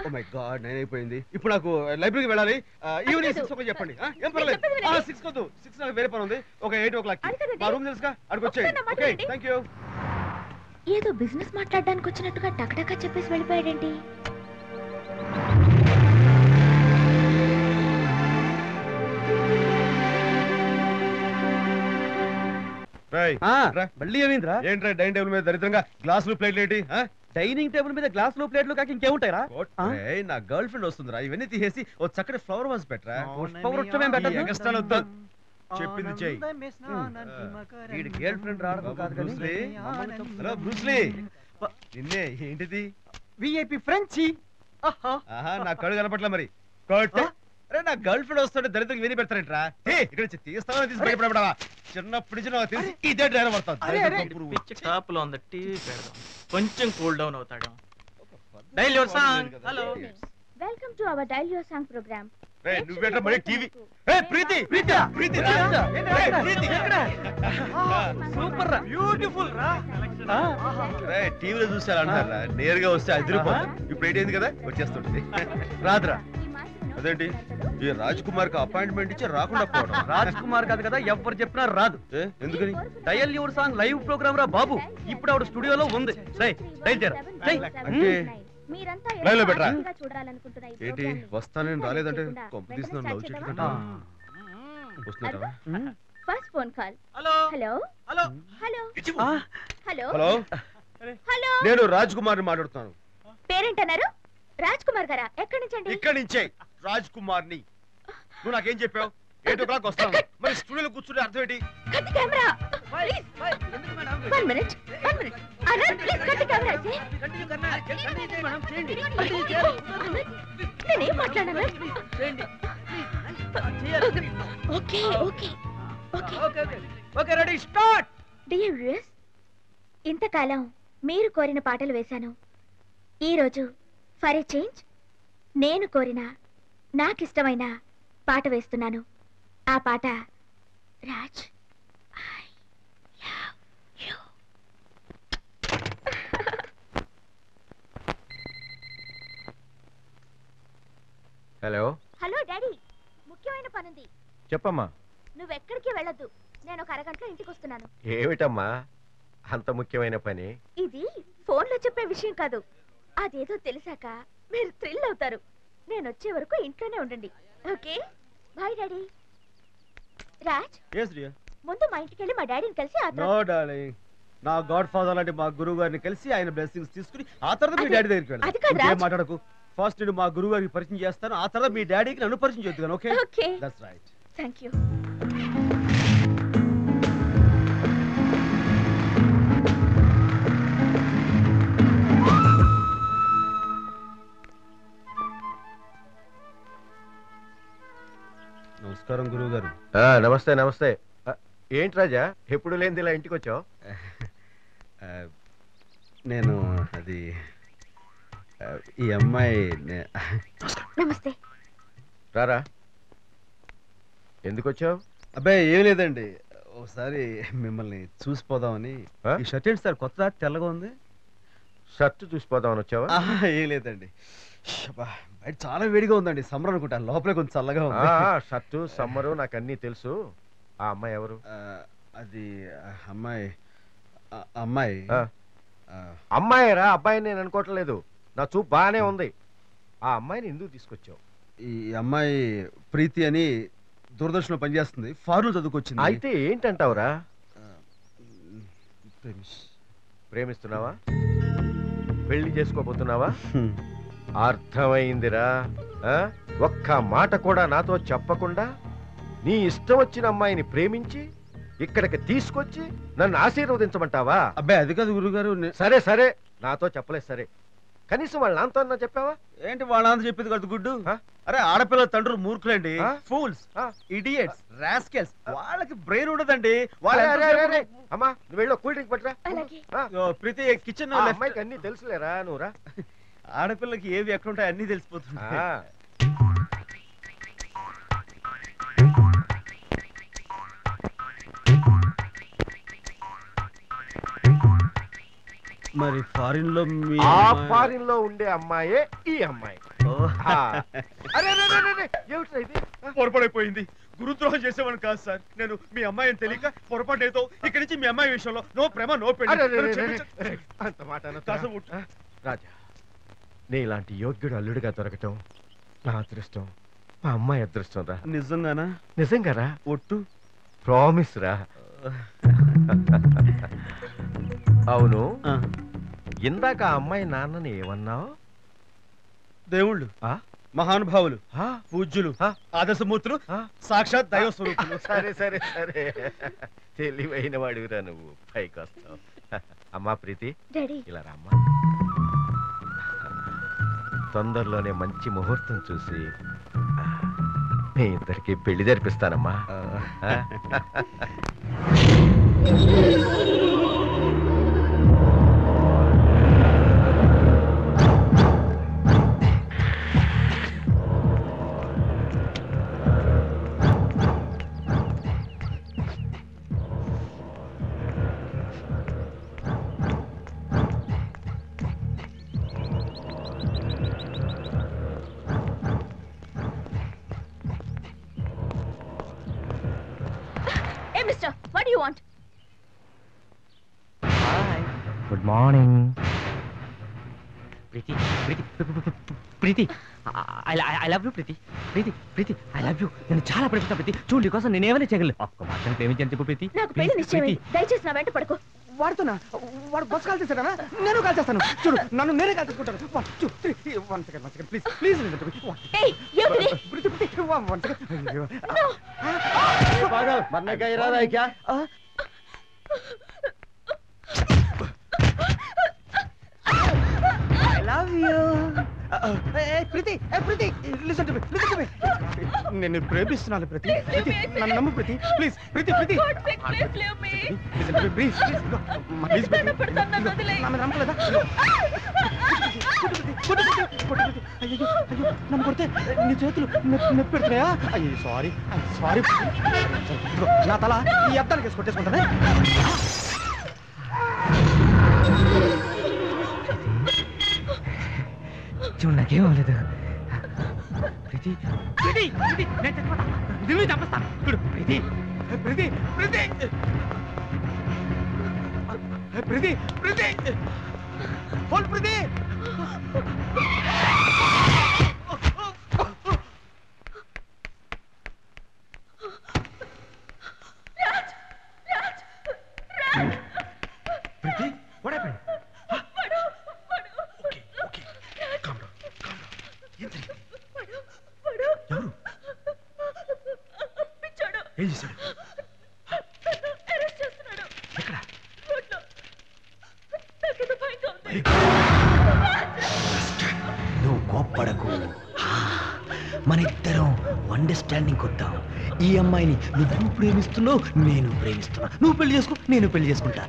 ఓ మై గాడ్, 9 అయిపోయింది. ఇప్పుడు నాకు లైబ్రరీకి వెళ్ళాలి. ఈవినింగ్ 6 o'clock చెప్పండి. ఏం పర్లేదు. 6 వద్దు, 6 నాకు వేరే పని ఉంది. ఒక 8 o'clock మా రూమ్ తెలుసుగా, అక్కడికి వచ్చేయండి. Okay, thank you. ఏదో బిజినెస్ మాట్లాడడానికి వచ్చినట్టుగా టకటకా చెప్పేసి వెళ్ళిపోయాడేంటి? మళ్ళీ ఏమైందిరా? ఏంట్రా డైనింగ్ టేబుల్ మీద దరిద్రంగా గ్లాసులు ప్లేట్లు ఏంటి? డైనింగ్ టేబుల్ మీద గ్లాసులు ప్లేట్లు కాక ఇంకేముంటాయిరా? నా గర్ల్ ఫ్రెండ్ వస్తుందిరా, ఇవన్నీ తీసేసి ఓ చక్కటి ఫ్లవర్ వాజ్ పెట్టరా. చెప్పింది చెయ్యి. వీడి గర్ల్ ఫ్రెండ్ రావడం కాదు కానీ. హలో బ్రూస్లీ, నిన్నే. ఏంటిది? విఐపి ఫ్రెంచి. ఆహా, నా కళ్ళు కనపట్ల మరి. అరే నా గర్ల్ ఫ్రెండ్ వస్తుంటే దరిద్రం విని పెడతారంట్రా. ఇక్కడ తీస్తామని తీసి బయటపడవా? చిన్నప్పటి నుంచి నాకు తెలిసి ఇదే డ్రైవర్ పడుతుంది. టాప్ లో ఉంది, టీవీ పెడదాం, కొంచెం కూల్ డౌన్ అవుతాడు. Dial your song. Hello, welcome to our dial your song programme. నువ్వేట్రా మరి టీవీ? ప్రీతి, ప్రీతి సూపర్ రా, బ్యూటిఫుల్ రా. టీవీలో చూసారంటారా, నేరుగా వస్తే అదిరిపోతుంది. ఇప్పుడు ఏంటి కదా వచ్చేస్తుంది. రాదురా. అదేంటి ఈ రాజ్ కుమార్ కి అపాయింట్మెంట్ ఇచ్చి రాకుండా పోవడం? రాజ్ కుమార్ కాదు కదా, ఎవరు చెప్పినా రాదు. ఎందుకని? Dial your song live programme రా బాబు. ఇప్పుడు ఆవిడ స్టూడియోలో ఉంది. లైవ్ లో పెట్టరా? ఏంటి వస్తానని రాలేదంటే కొంపదీస్తున్నాను లవ్ చెట్టు వస్తున్నావా? First phone call. Hello hello hello hello hello hello, hello, నేను రాజ్ కుమార్ ని మాట్లాడుతున్నాను. పేరేంటన్నారు? రాజ్ కుమార్ గారా? ఎక్కడి నుంచి అండి? ఇక్కడి నుంచే రాజ్ కుమార్ ని. నువ్వు నాకేం చెప్పావు? 8 o'clock వస్తాను. మరి స్టూడియోలో కూర్చుంటే అర్థం ఏంటి? Cut camera. One minute. Anant please cut camera. నేనేం మాట్లాడాను? Okay okay okay ready start. Dear viewers, ఇంతకాలం మీరు కోరిన పాటలు వేశాను. ఈరోజు ఫర్ ఏ చేంజ్ నేను కోరిన నాకిష్టమైన పాట వేస్తున్నాను. ఆ పాట Raj I love you. Hello. Hello daddy, ముఖ్యమైన పనుంది. చెప్పమ్మా. నువ్వెక్కడికి వెళ్ళొద్దు, నేను ఒక అరగంటలో ఇంటికి వస్తున్నాను. ఏమిటమ్మా అంత ముఖ్యమైన పని? ఇది ఫోన్ లో చెప్పే విషయం కాదు. అదేదో తెలిసాక మీరు థ్రిల్ అవుతారు. నేను వచ్చే వరకు ఇంట్లోనే ఉండండి. Okay bye daddy. రాజ్ ముందు మా ఇంటికి వెళ్ళి మా డాడీని కలిసి నో డార్లింగ్, నా గాడ్ ఫాదర్ లాంటి మా గురువు గారిని కలిసి ఆయన బ్లెస్సింగ్స్ తీసుకుని ఆ తర్వాత మీ డాడీ దగ్గరికి వెళ్ళాలి. ఏం మాట్లాడకు. ఫస్ట్ నేను మా గురువు గారికి పరిచయం చేస్తాను, ఆ తర్వాత మీ డాడీకి నన్ను పరిచయం చేద్దాను. Okay okay that's right. Thank you. నమస్కారం గురువు గారు. నమస్తే నమస్తే. ఏంటి రాజా ఎప్పుడు లేనిది ఇలా ఇంటికి వచ్చావు? నేను అది ఈ అమ్మాయి నమస్తే. రారా, ఎందుకు వచ్చావు? అబ్బాయి ఏం లేదండి, ఒకసారి మిమ్మల్ని చూసిపోదామని. ఈ షర్ట్ ఏంటి సార్ కొత్త తెల్లగా ఉంది? షర్ట్ చూసిపోదామని వచ్చావా? ఏం లేదండి, బయట చాలా వేడిగా ఉందండి, సమ్మర్ అనుకుంటా, లోపలే కొంచెం చల్లగా ఉంది. షర్టు సమ్మరు నాకు అన్నీ తెలుసు. ఆ అమ్మాయి ఎవరు? అది అమ్మాయి అమ్మాయి అమ్మాయిరా, అబ్బాయి నేను అనుకోవట్లేదు. నా చూపు బాగానే ఉంది. ఆ అమ్మాయిని ఎందుకు తీసుకొచ్చావు? ఈ అమ్మాయి ప్రీతి అని దూరదర్శన్లో పనిచేస్తుంది, ఫారెన్ చదువుకొచ్చింది. అయితే ఏంటంటావురా? ప్రేమిస్తున్నావా? పెళ్లి చేసుకోబోతున్నావా? అర్థమైందిరా. ఒక్క మాట కూడా నాతో చెప్పకుండా నీ ఇష్టం వచ్చిన అమ్మాయిని ప్రేమించి ఇక్కడికి తీసుకొచ్చి నన్ను ఆశీర్వదించమంటావా? అబ్బాయి అది కాదు గురుగారు. సరే సరే, నాతో చెప్పలేదు సరే, కనీసం వాళ్ళ నాన్నతో అన్నా చెప్పావా? ఏంటి వాళ్ళ నాన్న చెప్పేది కదా గుడ్డు? అరే ఆడపిల్లల తండ్రులు మూర్ఖులండి, ఫూల్స్, ఇడియట్స్, రాస్కెల్స్. వాళ్ళకి బ్రెయిన్ ఉండదండి. అమ్మా నువ్వు వెళ్ళి కూల్ డ్రింక్ పట్టరా. ప్రీతి కిచెన్ అమ్మాయికి అన్ని తెలుసులేరా, నువ్వురా. ఆడపిల్లకి ఏవి ఎక్కడ ఉంటాయి అన్ని తెలిసిపోతున్నాయి. మరి ఫారిన్ లో ఫారిన్ లో ఉండే అమ్మాయే ఈ అమ్మాయి. పొరపాడైపోయింది. గురుద్రోహం చేసేవాడు కాదు సార్ నేను. మీ అమ్మాయిని తెలియక పొరపాటు అయితే ఇక్కడి నుంచి మీ అమ్మాయి విషయంలో నో ప్రేమ నో పెళ్లి. అంత మాట రాజా, నీ ఇలాంటి యోగ్యుడు అల్లుడిగా దొరకటం నా అదృష్టం, మా అమ్మాయి అదృష్టం రా. నిజంగానా? నిజంగారా, ఒట్టు ప్రామిస్ రా. అవును, ఇందాక ఆ అమ్మాయి నాన్నని ఏమన్నావు? దేవుళ్ళు, మహానుభావులు, పూజ్యులు, ఆదర్శమూర్తులు, సాక్షాత్ దైవ స్వరూపులు. సరే సరే సరే, తెలివైన వాడివిరా నువ్వు, పైకి వస్తావు. అమ్మా ప్రీతి, ఇలా రామ్మా. తొందరలోనే మంచి ముహూర్తం చూసి మీ ఇద్దరికి పెళ్లి జరిపిస్తానమ్మా. Good morning. Preethi Preethi Preethi, I love you Preethi. Preethi Preethi I love you. నేను చాలా ప్రేమిస్తా ప్రీతి. చూడు నీ కోసం నేను ఏమైనా చేయగలను. ఒక్క మాత్రం ప్రేమించాను చెప్పు ప్రీతి. నాకు పెళ్లి నిశ్చయమే, దయచేసి నా వెంట పడుకో. వాడుతున్నా, వాడు బస్సు కాల్ చేశాడా? నేను కాల్ చేస్తాను. చూడు నన్ను నేనే కాల్ చేసుకుంటాను. Please please I love you. Preethi Preethi listen to me, listen to me. నేను ప్రేమిస్తున్నాను ప్రీతి. ప్రీతి నన్ను నమ్ము Preethi. Please Preethi Preethi listen to me please please please. నన్ను నమ్మలేదా? అయ్యో అయ్యో నన్ను కొడితే నీ చేతులు నొప్పి పెడుతున్నాయా? అయ్యో సారీ సారీ. నా తల ఈ అద్దానికి వేసి కొట్టేసుకుంటానే. చూడు నాకేం అవ్వలేదు. ప్రీతి ప్రీతి ప్రీతి నేను చంపేస్తాను. చూడు Preethi Preethi Preethi. Preethi Preethi hold Preethi Preethi what happened ఏం చేశాడు ఎక్కడ నువ్వు కోప్పడకు మన ఇద్దరం అండర్స్టాండింగ్ కొద్దాం. ఈ అమ్మాయిని నువ్వు ప్రేమిస్తున్నావు, నేను ప్రేమిస్తున్నా. నువ్వు పెళ్లి చేసుకో, నేను పెళ్లి చేసుకుంటా.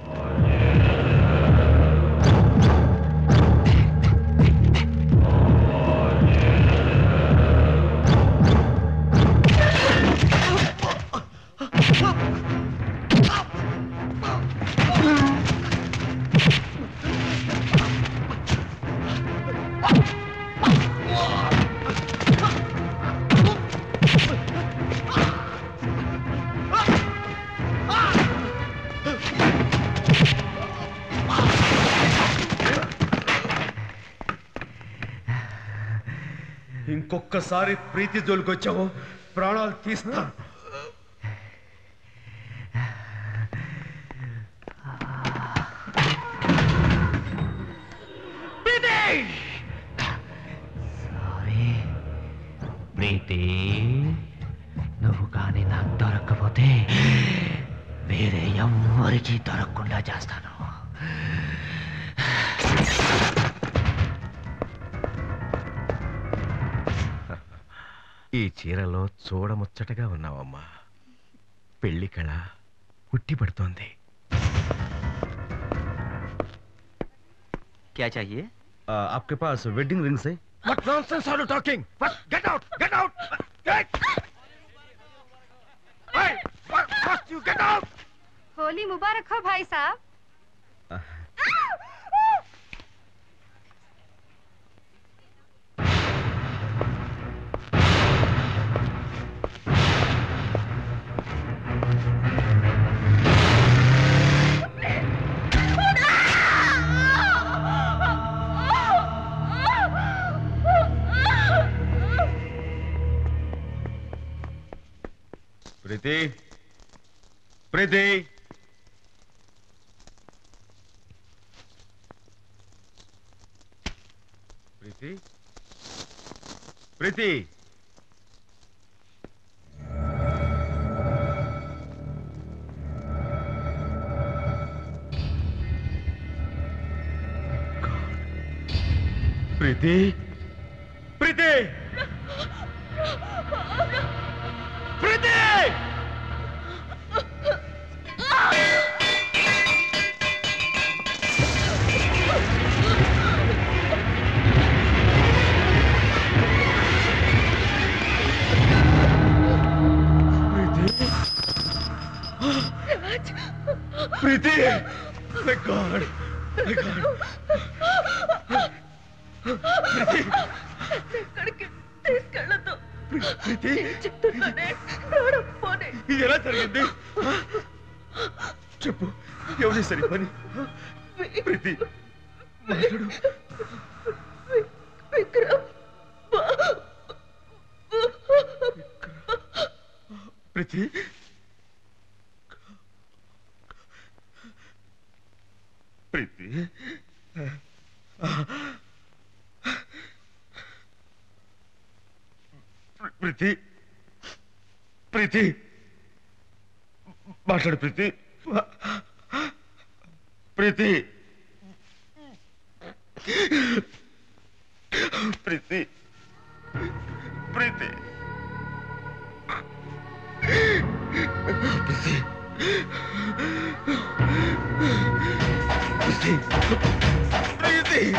ఇంకొక్కసారి ప్రీతి జోలికి వచ్చావు ప్రాణాలు తీస్తా. ప్రీతి నువ్వు కానీ నాకు దొరక్కపోతే వేరే ఎవ్వరికి దొరకకుండా చేస్తాను. ఈ చీరలో చూడముచ్చటగా ఉన్నావమ్మా. పెళ్లి కళ ఉట్టిపడుతోంది. क्या चाहिए? आपके पास वेडिंग रिंग्स है? What nonsense are you talking? What? Get out! Get out! Get! Hey! What? You get out! Holi मुबारक हो भाई साहब. प्रीति प्रीति प्रीति प्रीति प्रीति प्रीति प्रीति प्रीति my God my God प्रीति ఎక్కడికి తీసుకెళ్ళదు ప్రీతి చెప్తున్నానే పోనీ ఇది ఎలా జరిగింది చెప్పు ఎవరి సరి పని ప్రీతి మాట్లాడు విక్రమ్ ప్రీతి ప్రీతి ప్రీతి ప్రీతి మాట్లాడు ప్రీతి ప్రీతి ప్రీతి ప్రీతి ప్రీతి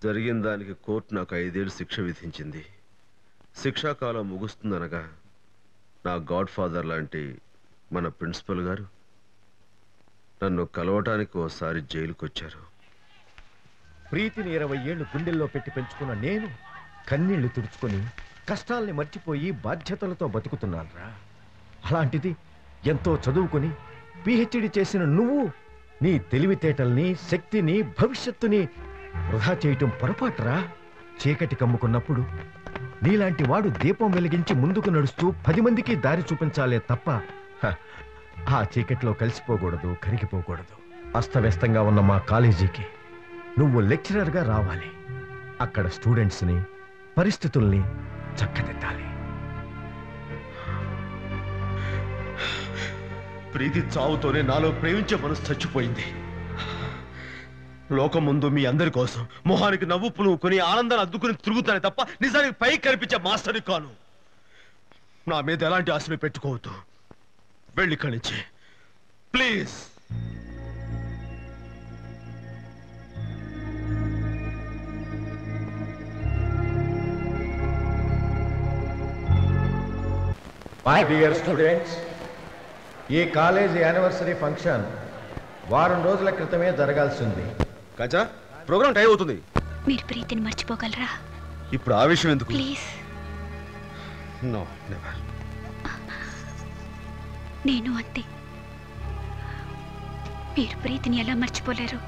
జరిగిన దానికి కోర్టు నాకు 5 ఏళ్ళు శిక్ష విధించింది. శిక్షాకాలం ముగుస్తుందనగా నా గాడ్ ఫాదర్ లాంటి మన ప్రిన్సిపల్ గారు నన్ను కలవటానికి ఓసారి జైలుకి వచ్చారు. ప్రీతిని 20 ఏళ్ళు గుండెల్లో పెట్టి పెంచుకున్న నేను కన్నీళ్లు తుడుచుకొని కష్టాల్ని మర్చిపోయి బాధ్యతలతో బతుకుతున్నానురా. అలాంటిది ఎంతో చదువుకొని పిహెచ్డి చేసిన నువ్వు నీ తెలివితేటల్ని, శక్తిని, భవిష్యత్తుని వృధా చేయటం పొరపాటురా. చీకటి కమ్ముకున్నప్పుడు నీలాంటి వాడు దీపం వెలిగించి ముందుకు నడుస్తూ 10 మందికి దారి చూపించాలే తప్ప ఆ చీకట్లో కలిసిపోకూడదు, కరిగిపోకూడదు. అస్తవ్యస్తంగా ఉన్న మా కాలేజీకి నువ్వు లెక్చరర్గా రావాలి. అక్కడ స్టూడెంట్స్ని, పరిస్థితుల్ని చక్కదిద్దాలి. ప్రీతి చావుతోనే నాలో ప్రేమించే మనసు చచ్చిపోయింది. లోకం ముందు మీ అందరి కోసం మొహానికి నవ్వు పులువుకొని ఆనందాన్ని అద్దుకుని తిరుగుతానే తప్ప నిజానికి పైకి కనిపించే మాస్టర్ని కాను. నా మీద ఎలాంటి ఆశలు పెట్టుకోవద్దు. వెళ్ళి కనించి ప్లీజ్. మై డియర్ స్టూడెంట్స్, ఈ కాలేజీ యానివర్సరీ ఫంక్షన్ వారం రోజుల క్రితమే జరగాల్సింది. కాచా, ప్రోగ్రామ్ టైం అవుతుంది. మీరు ప్రీతిని మర్చిపోగలరా? ఇప్పుడు ఆ విషయం ఎందుకు? ప్లీజ్. No, never. నేను అంతే. మీరు ప్రీతిని ఎలా మర్చిపోలేరు,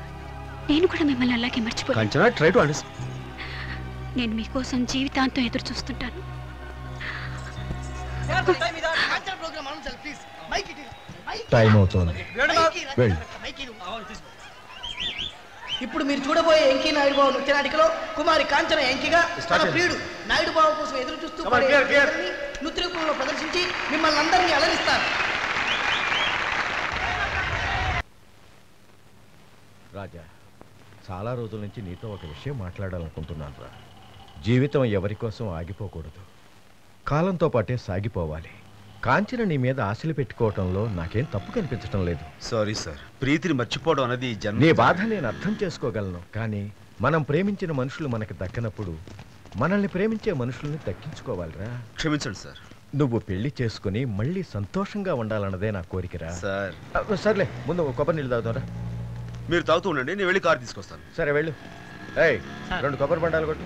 నేను కూడా మిమ్మల్ని అలాగే మర్చిపోలేను. Kanchana, try to understand. నేను మీకోసం జీవితాంతం ఎదురు చూస్తుంటాను. టైం అవుతుంది. వెళ్ళు. ఇప్పుడు మీరు చూడబోయే ఎంకీ నాయుడు బాబు నృత్య నాటికలో కుమారి కాంచన ఎంకిగా తన ప్రియుడు నాయుడు బాబు కోసం ఎదురు చూస్తూ నృత్య రూపంలో ప్రదర్శించి మిమ్మల్ని అందరినీ అలరిస్తారు. రాజా, చాలా రోజుల నుంచి నీతో ఒక విషయం మాట్లాడాలనుకుంటున్నాను రా. జీవితం ఎవరి కోసం ఆగిపోకూడదు, కాలంతో పాటే సాగిపోవాలి. కాంచన నీ మీద ఆశలు పెట్టుకోవటంలో నాకేం తప్పు కనిపించటం లేదు. సారీ సార్, ప్రీతిని మర్చిపోవడం అనేది నీ బాధ నేను అర్థం చేసుకోగలను. కానీ మనం ప్రేమించిన మనుషులు మనకు దక్కనప్పుడు మనల్ని ప్రేమించే మనుషుల్ని దక్కించుకోవాలిరా. క్షమించండి సార్. నువ్వు పెళ్లి చేసుకుని మళ్ళీ సంతోషంగా ఉండాలన్నదే నా కోరికరా. సార్ సర్లే, ముందు కొబ్బరి నీళ్ళు తాగుతారా? మీరు తాగుతూ ఉండండి, నేను వెళ్ళి కారు తీసుకొస్తాను. సరే వెళ్ళు. 2 కొబ్బరి బండాలు కొట్టు.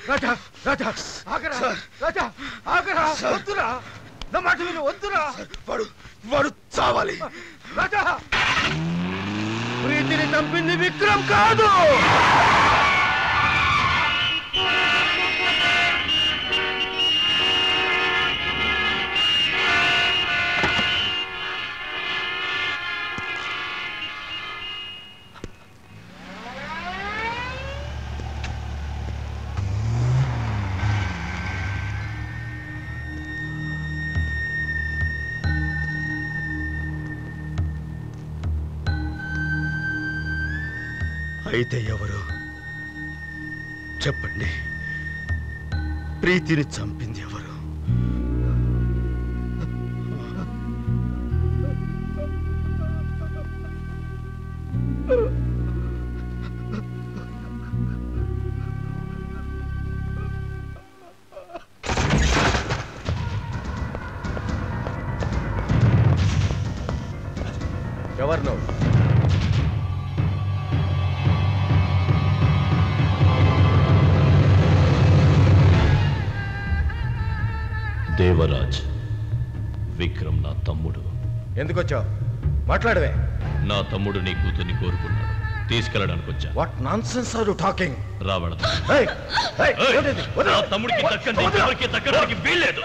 రాజా, రాజా, ఆగరా, రాజా, ఆగరా, వద్దురా, నా మాట విను, వద్దురా. వాడు చావాలి. రాజా, ప్రీతిని చంపింది విక్రమ్ కాదు. అయితే ఎవరు చెప్పండి? ప్రీతిని చంపింది ఎవరు? ఎవరు నువ్వు? దేవరాజ్, విక్రమ్ నా తమ్ముడు. ఎందుకు వచ్చావు? మాట్లాడవే. నా తమ్ముడు నీ కూతుర్ని కోరుకున్నాడు, తీసుకెళ్ళడానికి వచ్చా. What nonsense are you talking? రావడం నా తమ్ముడికి దక్కంది ఎవరికి దక్కడానికి వీల్లేదు.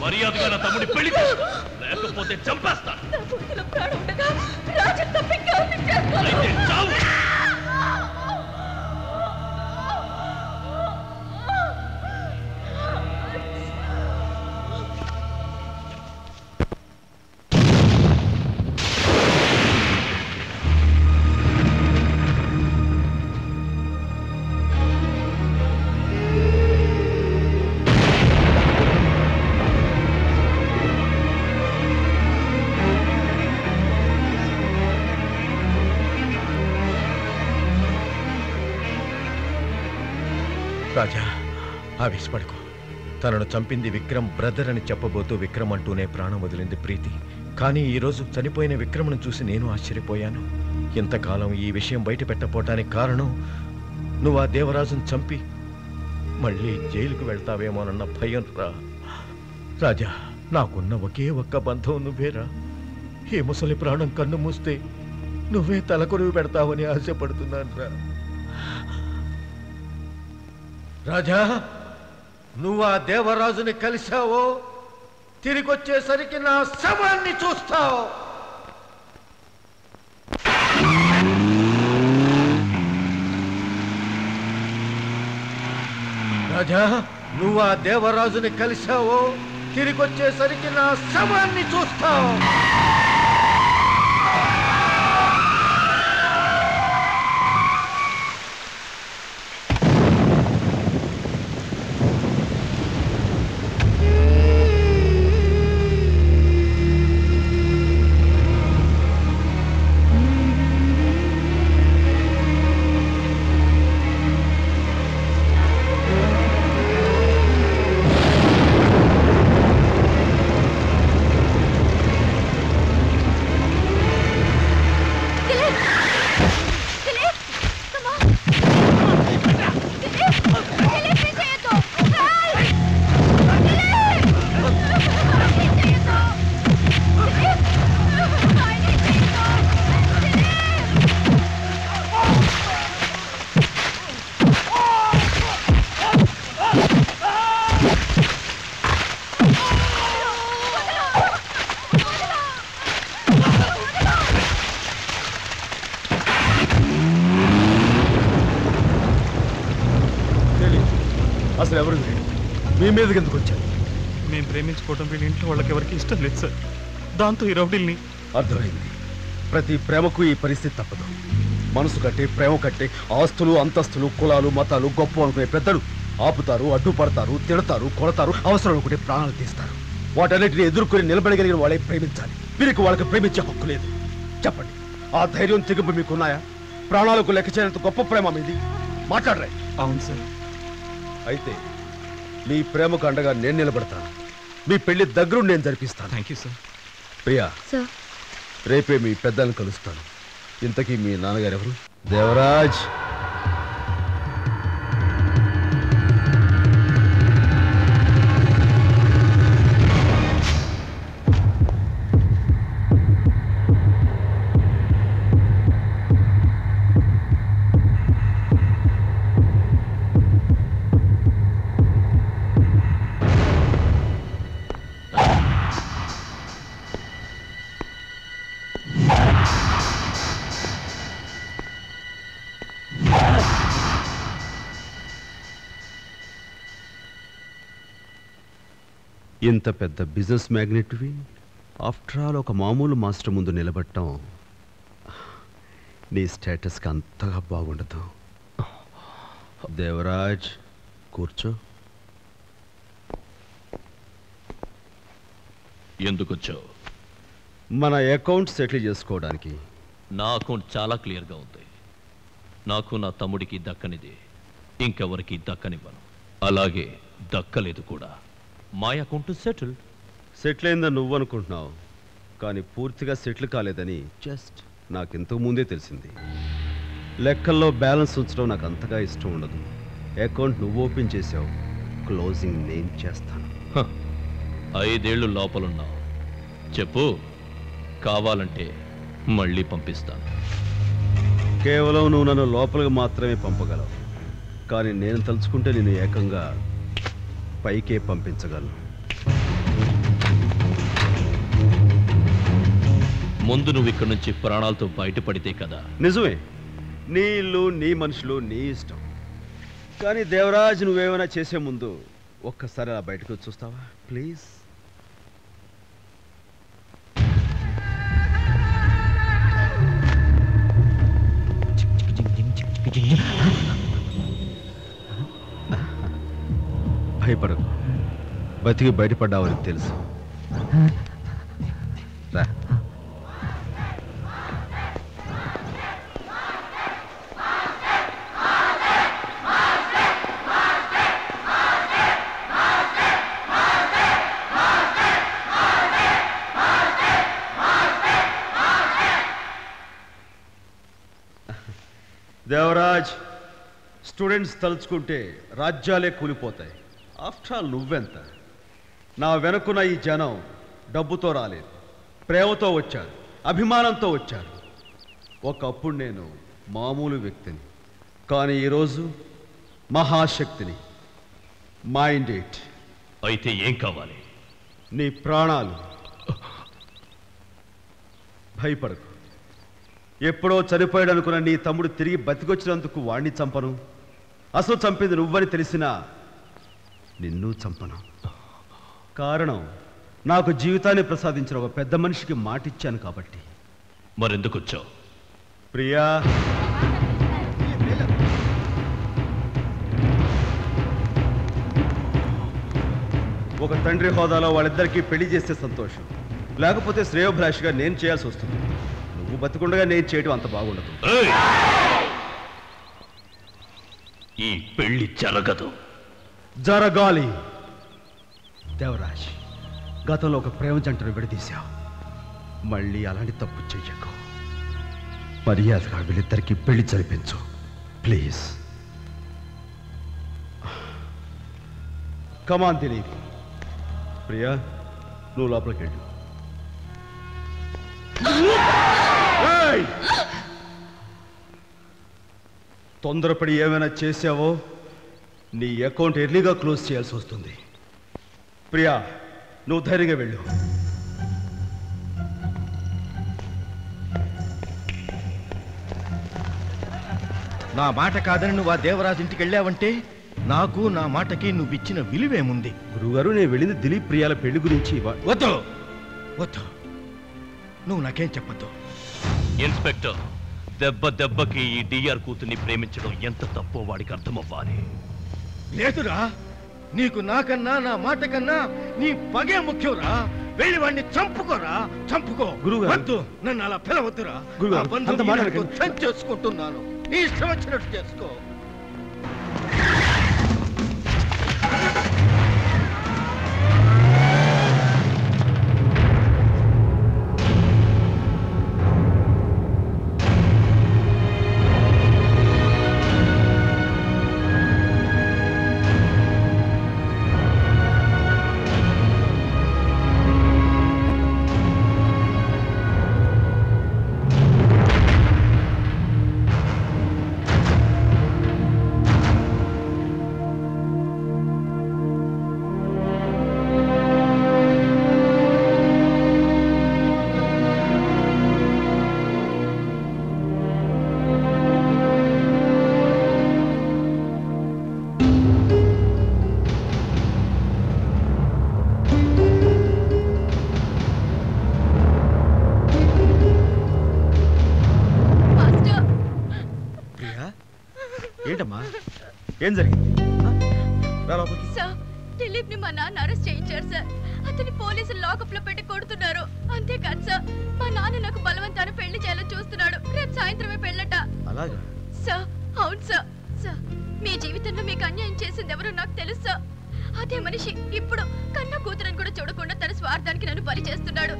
మర్యాదగా నా తమ్ముడి పెళ్లి చేసుకో, లేకపోతే చంపేస్తా. అయితే చావు. రాజా, ఆవేశపడకు. తనను చంపింది విక్రమ్ బ్రదర్ అని చెప్పబోతూ విక్రమ్ అంటూనే ప్రాణం వదిలింది ప్రీతి. కానీ ఈరోజు చనిపోయిన విక్రమ్ను చూసి నేను ఆశ్చర్యపోయాను. ఇంతకాలం ఈ విషయం బయట పెట్టపోవటానికి కారణం నువ్వు ఆ దేవరాజును చంపి మళ్ళీ జైలుకు వెళ్తావేమోనన్న భయం రా. రాజా, నాకున్న ఒకే ఒక్క బంధం నువ్వేరా. ఈ ముసలి ప్రాణం కన్ను మూస్తే నువ్వే తలకొరువు పెడతావని ఆశపడుతున్నాను రా. రాజా, నువ్వు ఆ దేవరాజుని కలిశావో తిరిగొచ్చేసరికి నా శవాన్ని చూస్తావు. రాజా, నువ్వు ఆ దేవరాజుని కలిశావో తిరిగొచ్చేసరికి నా శవాన్ని చూస్తావు. అసలు ఎవరు మీ మీదకి ఎందుకు వచ్చారు? మేము ప్రేమించుకోవడం వీళ్ళ ఇంట్లో వాళ్ళకి ఎవరికి ఇష్టం లేదు సార్. దాంతో ఈ రౌడీల్ని. అర్థమైంది. ప్రతి ప్రేమకు ఈ పరిస్థితి తప్పదు. మనసు కట్టే ప్రేమ కట్టే ఆస్తులు అంతస్తులు కులాలు మతాలు గొప్ప అనుకునే పెద్దలు ఆపుతారు, అడ్డుపడతారు, తిడతారు, కొడతారు, అవసరం అనుకుంటే ప్రాణాలు తీస్తారు. వాటన్నిటిని ఎదుర్కొని నిలబడగలిగిన వాళ్ళే ప్రేమించాలి. వీరికి వాళ్ళకి ప్రేమించే హక్కు లేదు. చెప్పండి, ఆ ధైర్యం తెగింపు మీకున్నాయా? ప్రాణాలకు లెక్క చేయనంత గొప్ప ప్రేమ మీది. మాట్లాడరే. అవును సార్. అయితే మీ ప్రేమకు అండగా నేను నిలబడతాను. మీ పెళ్లి దగ్గరుండి నేను జరిపిస్తాను. Thank you sir. ప్రియా, రేపే మీ పెద్దలను కలుస్తాను. ఇంతకీ మీ నాన్నగారు ఎవరు? దేవరాజ్. ఇంత పెద్ద బిజినెస్ మ్యాగ్నెట్వి ఆఫ్టర్ ఆల్ ఒక మామూలు మాస్టర్ ముందు నిలబడటం నీ స్టేటస్కి అంతగా బాగుండదు. దేవరాజ్, కూర్చో. ఎందుకు వచ్చావు? మన అకౌంట్ సెటిల్ చేసుకోవడానికి. నా అకౌంట్ చాలా క్లియర్గా ఉంది. నాకు నా తమ్ముడికి దక్కనిది ఇంకెవరికి దక్కనివ్వను. అలాగే దక్కలేదు కూడా. My account settle. సెటిల్ అయిందని నువ్వు అనుకుంటున్నావు, కానీ పూర్తిగా సెటిల్ కాలేదని జస్ట్ నాకు ఇంతకు ముందే తెలిసింది. లెక్కల్లో బ్యాలెన్స్ ఉంచడం నాకు అంతగా ఇష్టం ఉండదు. అకౌంట్ నువ్వు ఓపెన్ చేసావు, క్లోజింగ్ నేను చేస్తాను. 5 ఏళ్ళు లోపలున్నావు. చెప్పు, కావాలంటే మళ్ళీ పంపిస్తాను. కేవలం నువ్వు నన్ను లోపలికి మాత్రమే పంపగలవు, కానీ నేను తలుచుకుంటే నేను ఏకంగా పైకే పంపించగలను. ముందు నువ్వు ఇక్కడి నుంచి ప్రాణాలతో బయటపడితే కదా. నిజమే, నీ ఇల్లు, నీ మనుషులు, నీ ఇష్టం. కానీ దేవరాజ్, నువ్వేమైనా చేసే ముందు ఒక్కసారి అలా బయటకు వచ్చి చూస్తావా ప్లీజ్? భయపడకు, బతికి బయటపడ్డావని తెలుసు. రా. దేవరాజ్, స్టూడెంట్స్ తలుచుకుంటే రాజ్యాలే కూలిపోతాయి. ఆఫ్టర్ ఆల్ నువ్వెంత? నా వెనుకున్న ఈ జనం డబ్బుతో రాలేదు, ప్రేమతో వచ్చారు, అభిమానంతో వచ్చారు. ఒకప్పుడు నేను మామూలు వ్యక్తిని, కానీ ఈరోజు మహాశక్తిని. Mind it. అయితే ఏం కావాలి? నీ ప్రాణాలు. భయపడకు, ఎప్పుడో చనిపోయాడు అనుకున్న నీ తమ్ముడు తిరిగి బతికొచ్చినందుకు వాణ్ణి చంపను. అసలు చంపింది నువ్వని తెలిసినా నిన్ను చంపను. కారణం, నాకు జీవితాన్ని ప్రసాదించిన ఒక పెద్ద మనిషికి మాటిచ్చాను కాబట్టి. మరెందుకు వచ్చావు? ప్రియా, ఒక తండ్రి హోదాలో వాళ్ళిద్దరికీ పెళ్లి చేస్తే సంతోషం, లేకపోతే శ్రేయోభిలాషిగా నేను చేయాల్సి వస్తుంది. నువ్వు బతుకుండగా నేను చేయడం అంత బాగుండదు. ఈ పెళ్లి జరగదు. జరగాలి. దేవరాజ్, గతంలో ఒక ప్రేమ జంటను విడదీశావు, మళ్ళీ అలాంటి తప్పు చెయ్యకు. మర్యాదగా వీళ్ళిద్దరికీ పెళ్లి జరిపించు ప్లీజ్. కమాన్ దిలీప్. ప్రియా, నువ్వు లోపలికి వెళ్ళు. తొందరపడి ఏమైనా చేసావో నీ అకౌంట్ ఎర్లీగా క్లోజ్ చేయాల్సి వస్తుంది. ప్రియా, నువ్వు ధైర్యంగా వెళ్ళు. నా మాట కాదని నువ్వు ఆ దేవరాజు ఇంటికి వెళ్ళావంటే నాకు నా మాటకి నువ్వు ఇచ్చిన విలువేముంది? గురువుగారు, నేను వెళ్ళింది దిలీప్ ప్రియాల పెళ్లి గురించి. వద్దు వద్దు, నువ్వు నాకేం చెప్పద్దు. ఇన్స్పెక్టర్, దెబ్బ దెబ్బకి ఈ డిఆర్ కూతుర్ని ప్రేమించడం ఎంత తప్పో వాడికి అర్థమవ్వాలి. లేదురా, నీకు నాకన్నా నా మాట కన్నా నీ పగే ముఖ్యంరా. వెళ్ళి వాడిని చంపుకోరా, చంపుకో. వద్దు, నన్ను అలా పిలవద్దురా. చేసుకుంటున్నాను, నీ ఇష్టం వచ్చినట్టు చేసుకో. ఏంటమ్మా, ఏం జరిగింది? సార్, దిలీప్ ని మా నాన్న అరెస్ట్ చేయించారు సార్. అతని పోలీసులు లాకప్ లో పెట్టి కొడుతున్నారు. అంతేకాదు సార్, మా నాన్న నాకు బలవంతాన పెళ్లి చేయాలని చూస్తున్నాడు. రేపు సాయంత్రమే పెళ్ళట. అలాగా సార్? అవును సార్. సార్, మీ జీవితంలో మీకు అన్యాయం చేసింది ఎవరో నాకు తెలుసా? అదే మనిషి ఇప్పుడు కన్న కూతురని కూడా చూడకుండా తన స్వార్థానికి నన్ను బలి చేస్తున్నాడు.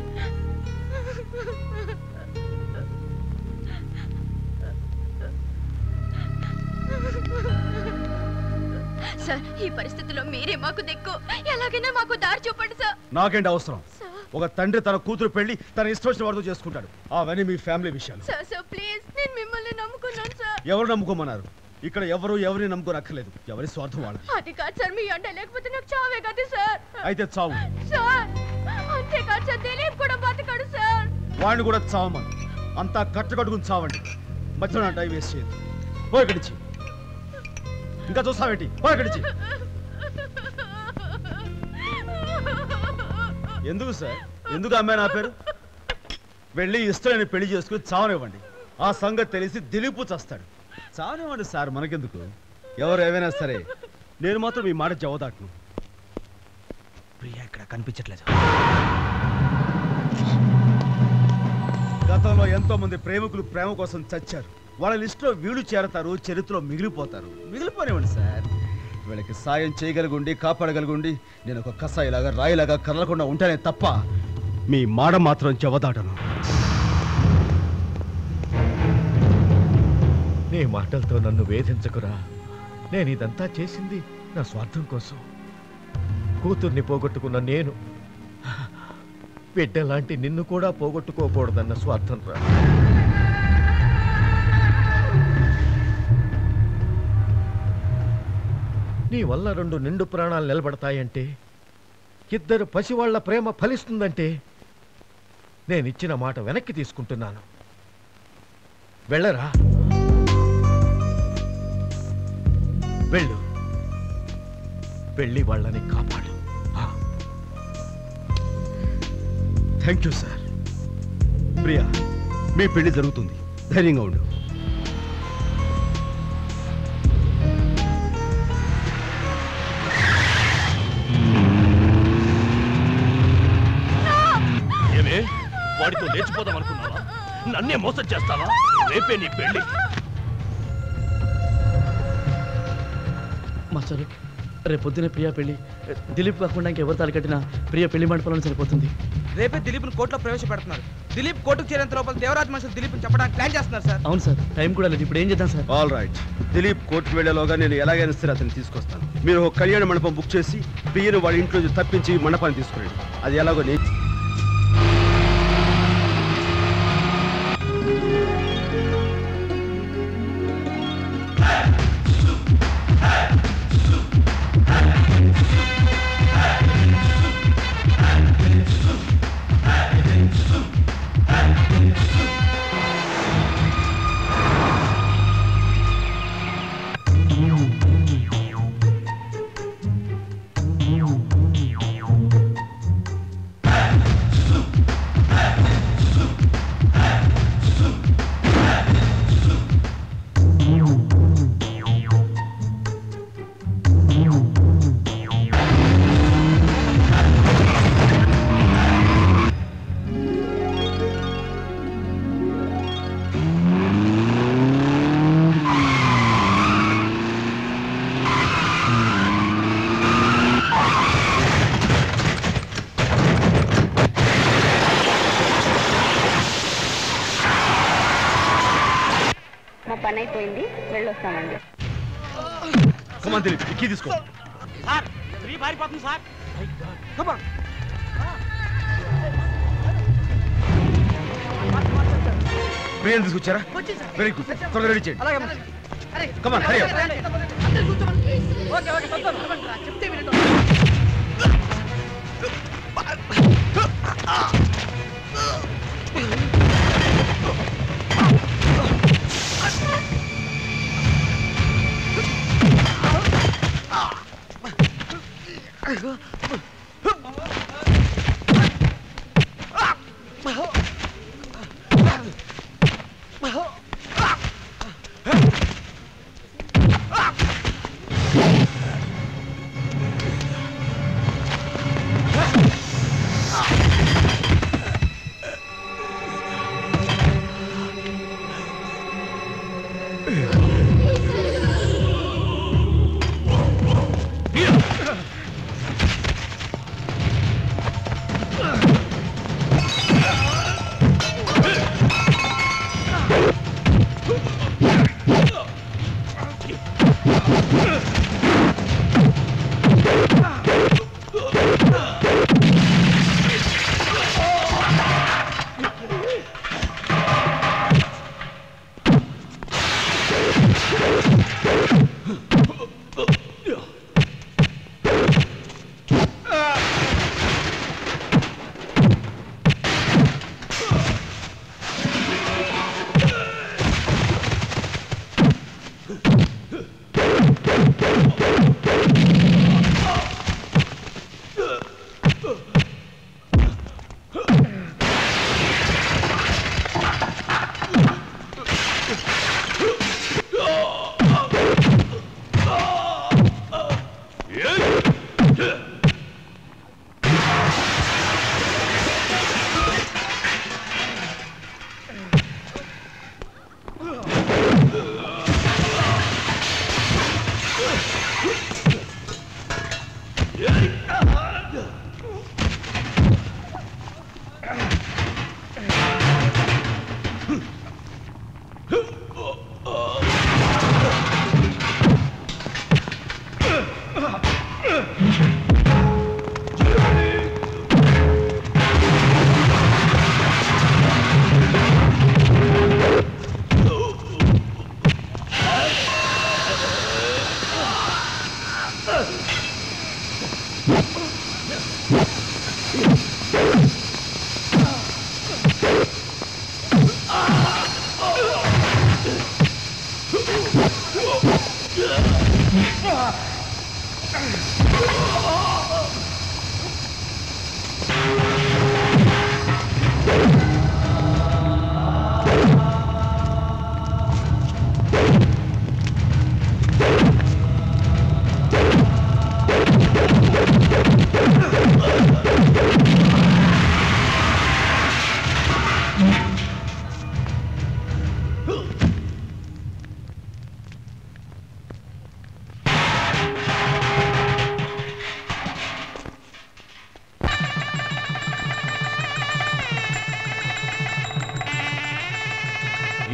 సార్, ఈ పరిస్థితిలో మీరే మాకు దిక్కు. ఎలాగైనా మాకు దారి చూపండి సార్. నాకేంటి అవసరం? ఒక తండ్రి తన కూతురు పెళ్లి తన ఇష్టం వచ్చిన వాడితో చేసుకుంటాడు. అవన్నీ మీ ఫ్యామిలీ విషయాలు. సార్ ప్లీజ్, నేను మిమ్మల్ని నమ్ముకున్నాను సార్. ఎవరు నమ్ముకోమన్నారు? ఇక్కడ ఎవరిని నమ్ముకోనక్కర్లేదు. ఎవరి స్వార్థం వాళ్ళ. అది కాదు సార్, మీ అండ లేకపోతే నాకు చావే కదా సార్. అయితే చావు. సార్ అంతేకాదు సార్, దిలీప్ కూడా బతకడు సార్. వాడిని కూడా చావమని. అంతా కట్టుకట్టుకుని చావండి. మధ్యలో నా టైం వేస్ట్ చేయదు. పోయికడిచి ఇంకా చూస్తావేంటి? పోయికడిచి. ఎందుకు సార్? ఎందుకు అమ్మాయి నా పేరు? వెళ్ళి ఇష్టమైన పెళ్లి చేసుకుని చావనివ్వండి. ఆ సంగతి తెలిసి దిలీపు చస్తాడు. చావనివ్వండి సార్, మనకెందుకు? ఎవరు ఏమైనా సరే నేను మాత్రం మీ మాట జవదాటను. ప్రియా ఇక్కడ కనిపించట్లేదు. గతంలో ఎంతో మంది ప్రేమికులు ప్రేమ కోసం చచ్చారు. వాళ్ళ లిస్టులో వీళ్ళు చేరతారు, చరిత్రలో మిగిలిపోతారు. మిగిలిపోనివ్వండి సార్. వీళ్ళకి సాయం చేయగలిగుండి, కాపాడగలిగుండి నేను ఒక కసాయిలాగా రాయిలాగా కదలకుండా ఉంటానే తప్ప మీ మాట మాత్రం చెవదాటను. నీ మాటలతో నన్ను వేధించకురా. నేను ఇదంతా చేసింది నా స్వార్థం కోసం. కూతుర్ని పోగొట్టుకున్న నేను బిడ్డలాంటి నిన్ను కూడా పోగొట్టుకోకూడదన్న స్వార్థం రా. నీ వల్ల 2 నిండు ప్రాణాలు నిలబడతాయంటే, 2 పసివాళ్ల ప్రేమ ఫలిస్తుందంటే నేనిచ్చిన మాట వెనక్కి తీసుకుంటున్నాను. వెళ్ళరా, వెళ్ళు. వెళ్ళి వాళ్ళని కాపాడు. Thank you sir. ప్రియా, మీ పెళ్లి జరుగుతుంది. ధైర్యంగా ఉండు. ఏమే, వాడితో లేచిపోదాం అనుకున్నావా? నన్నే మోసం చేస్తావా? రేపే నీ పెళ్లి. మాస్టర్, రేపొద్దునే ప్రియా పెళ్లి. దిలీప్ కాకుండా ఇంకెవరు తాలి కట్టినా ప్రియా పెళ్లి మండపంలో సరిపోతుంది. రేపే దిలీప్ను కోర్టులో ప్రవేశపెడుతున్నారు. దిలీప్ కోర్టుకు చేరేంత లోపల దేవరాజ్ మనుషులు దిలీప్ని చెప్పడానికి ప్లాన్ చేస్తున్నారు సార్. అవును సార్, టైం కూడా లేదు. ఇప్పుడు ఏం చేద్దాం సార్? All right. దిలీప్ కోర్టుకు వెళ్లేలోగా నేను ఎలాగైనా సరే అతన్ని తీసుకొస్తాను. మీరు ఒక కళ్యాణ మండపం బుక్ చేసి ప్రియను వాడి ఇంట్లో తప్పించి మండపాన్ని తీసుకురండి. అది ఎలాగో నేను పని అయిపోయింది, వెళ్ళొస్తామండి. కమాన్ దిలీప్, కీ తీసుకో. సార్, ఫ్రీ పారిపోతుంది సార్. కమాన్. ప్రియని తీసుకొచ్చారా? Very good. త్వరగా రెడీ చేయండి. Come on, hurry up. చెప్తే వినండి.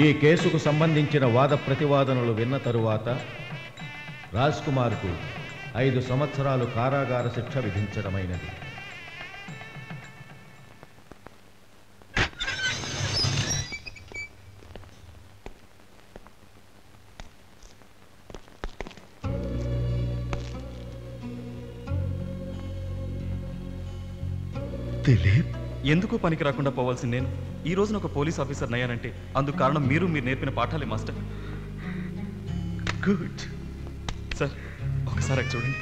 ఈ కేసుకు సంబంధించిన వాద ప్రతివాదనలు విన్న తరువాత రాజ్ కుమార్కు 5 సంవత్సరాలు కారాగార శిక్ష విధించడమైనది. దిలీప్ ఎందుకు పనికి రాకుండా పోవాల్సి నేను ఈ రోజున ఒక పోలీస్ ఆఫీసర్ అయ్యానంటే అందుకు కారణం మీరు నేర్పిన పాఠాలే మాస్టర్. గుడ్ సార్, ఒకసారి చూడండి.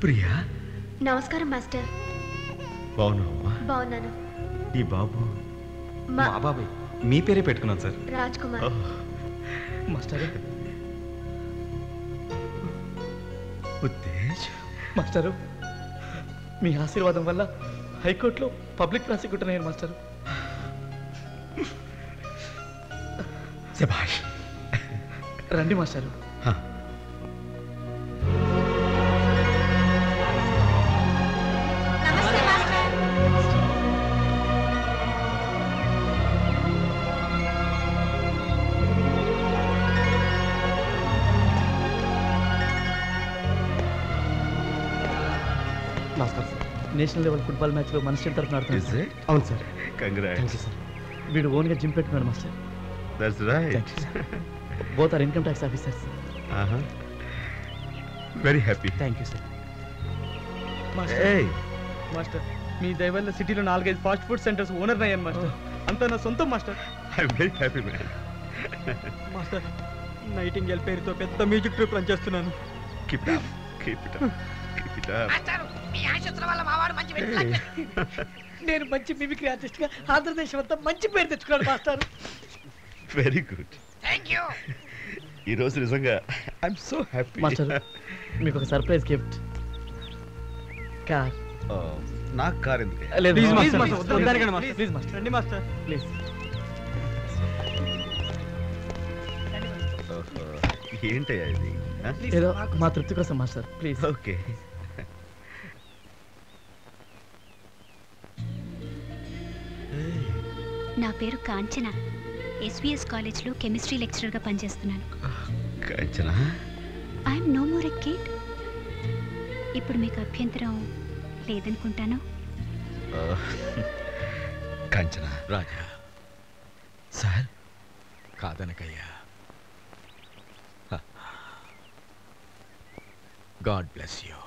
ప్రియా, నమస్కారం మాస్టర్. బాగున్నావమ్మా? బాగున్నాను. ఈ బాబు మా బాబాయ్ మీ పేరే పెట్టుకున్నాను sir. Raj Kumar. Master Uttej, master మీ ఆశీర్వాదం వల్ల హైకోర్టులో పబ్లిక్ ప్రాసిక్యూటర్ అయ్యాను మాస్టర్. శభాష్. రండి మాస్టర్. నమస్కారం సార్. నేషనల్ లెవెల్ ఫుట్బాల్ మ్యాచ్లో మన స్టేట్ తరఫున ఆడుతున్నాను. అవును సార్. కంగ్రాట్స్. వీడు ఓన్గా జిమ్ పెట్టుకున్నాడు master. That's right. Both are income tax officers. Very happy. Thank you sir. Master, మీ దయ వల్ల సిటీలో 4-5 ఫాస్ట్ ఫుడ్ సెంటర్స్ ఓనర్ అయ్యాను మాస్టర్. అంతా నా సొంతం master. I'm very happy man. Master, nightingale పేరుతో పెద్ద మ్యూజిక్ ట్రూప్ రన్ చేస్తున్నాను. Keep it up, keep it up, keep it up. Master, మీ ఆశీస్సుల వల్ల మా వాడు మంచి వ్యక్తి. నేను మంచి మిమిక్రీ ఆర్టిస్ట్ గా ఆంధ్రదేశం అంతా మంచి పేరు తెచ్చుకున్నాడు మాస్టర్. Very good. థాంక్యూ. ఈ రోజు నిజంగా ఐఎమ్ సో హ్యాపీ. మాస్టర్, మీకు ఒక సర్ప్రైజ్ గిఫ్ట్. కార్. నాకు కార్ ఎందుకు? లేదు ప్లీజ్ మాస్టర్, మాస్టర్, వద్దనకండి మాస్టర్. Please master. రండి మాస్టర్, ప్లీజ్. ఏంటయ్యా ఇది? ఏదో మా తృప్తి కోసం మాస్టర్, ప్లీజ్. ఓకే. నా పేరు కాంచన. ఎస్విఎస్ కాలేజ్లో కెమిస్ట్రీ లెక్చరర్గా పనిచేస్తున్నాను. Kanchana I'm no more a kid. ఇప్పుడు మీకు అభ్యంతరం లేదనుకుంటాను. కాంచనా రాజా సార్ కాదనకయ్యా. God bless you.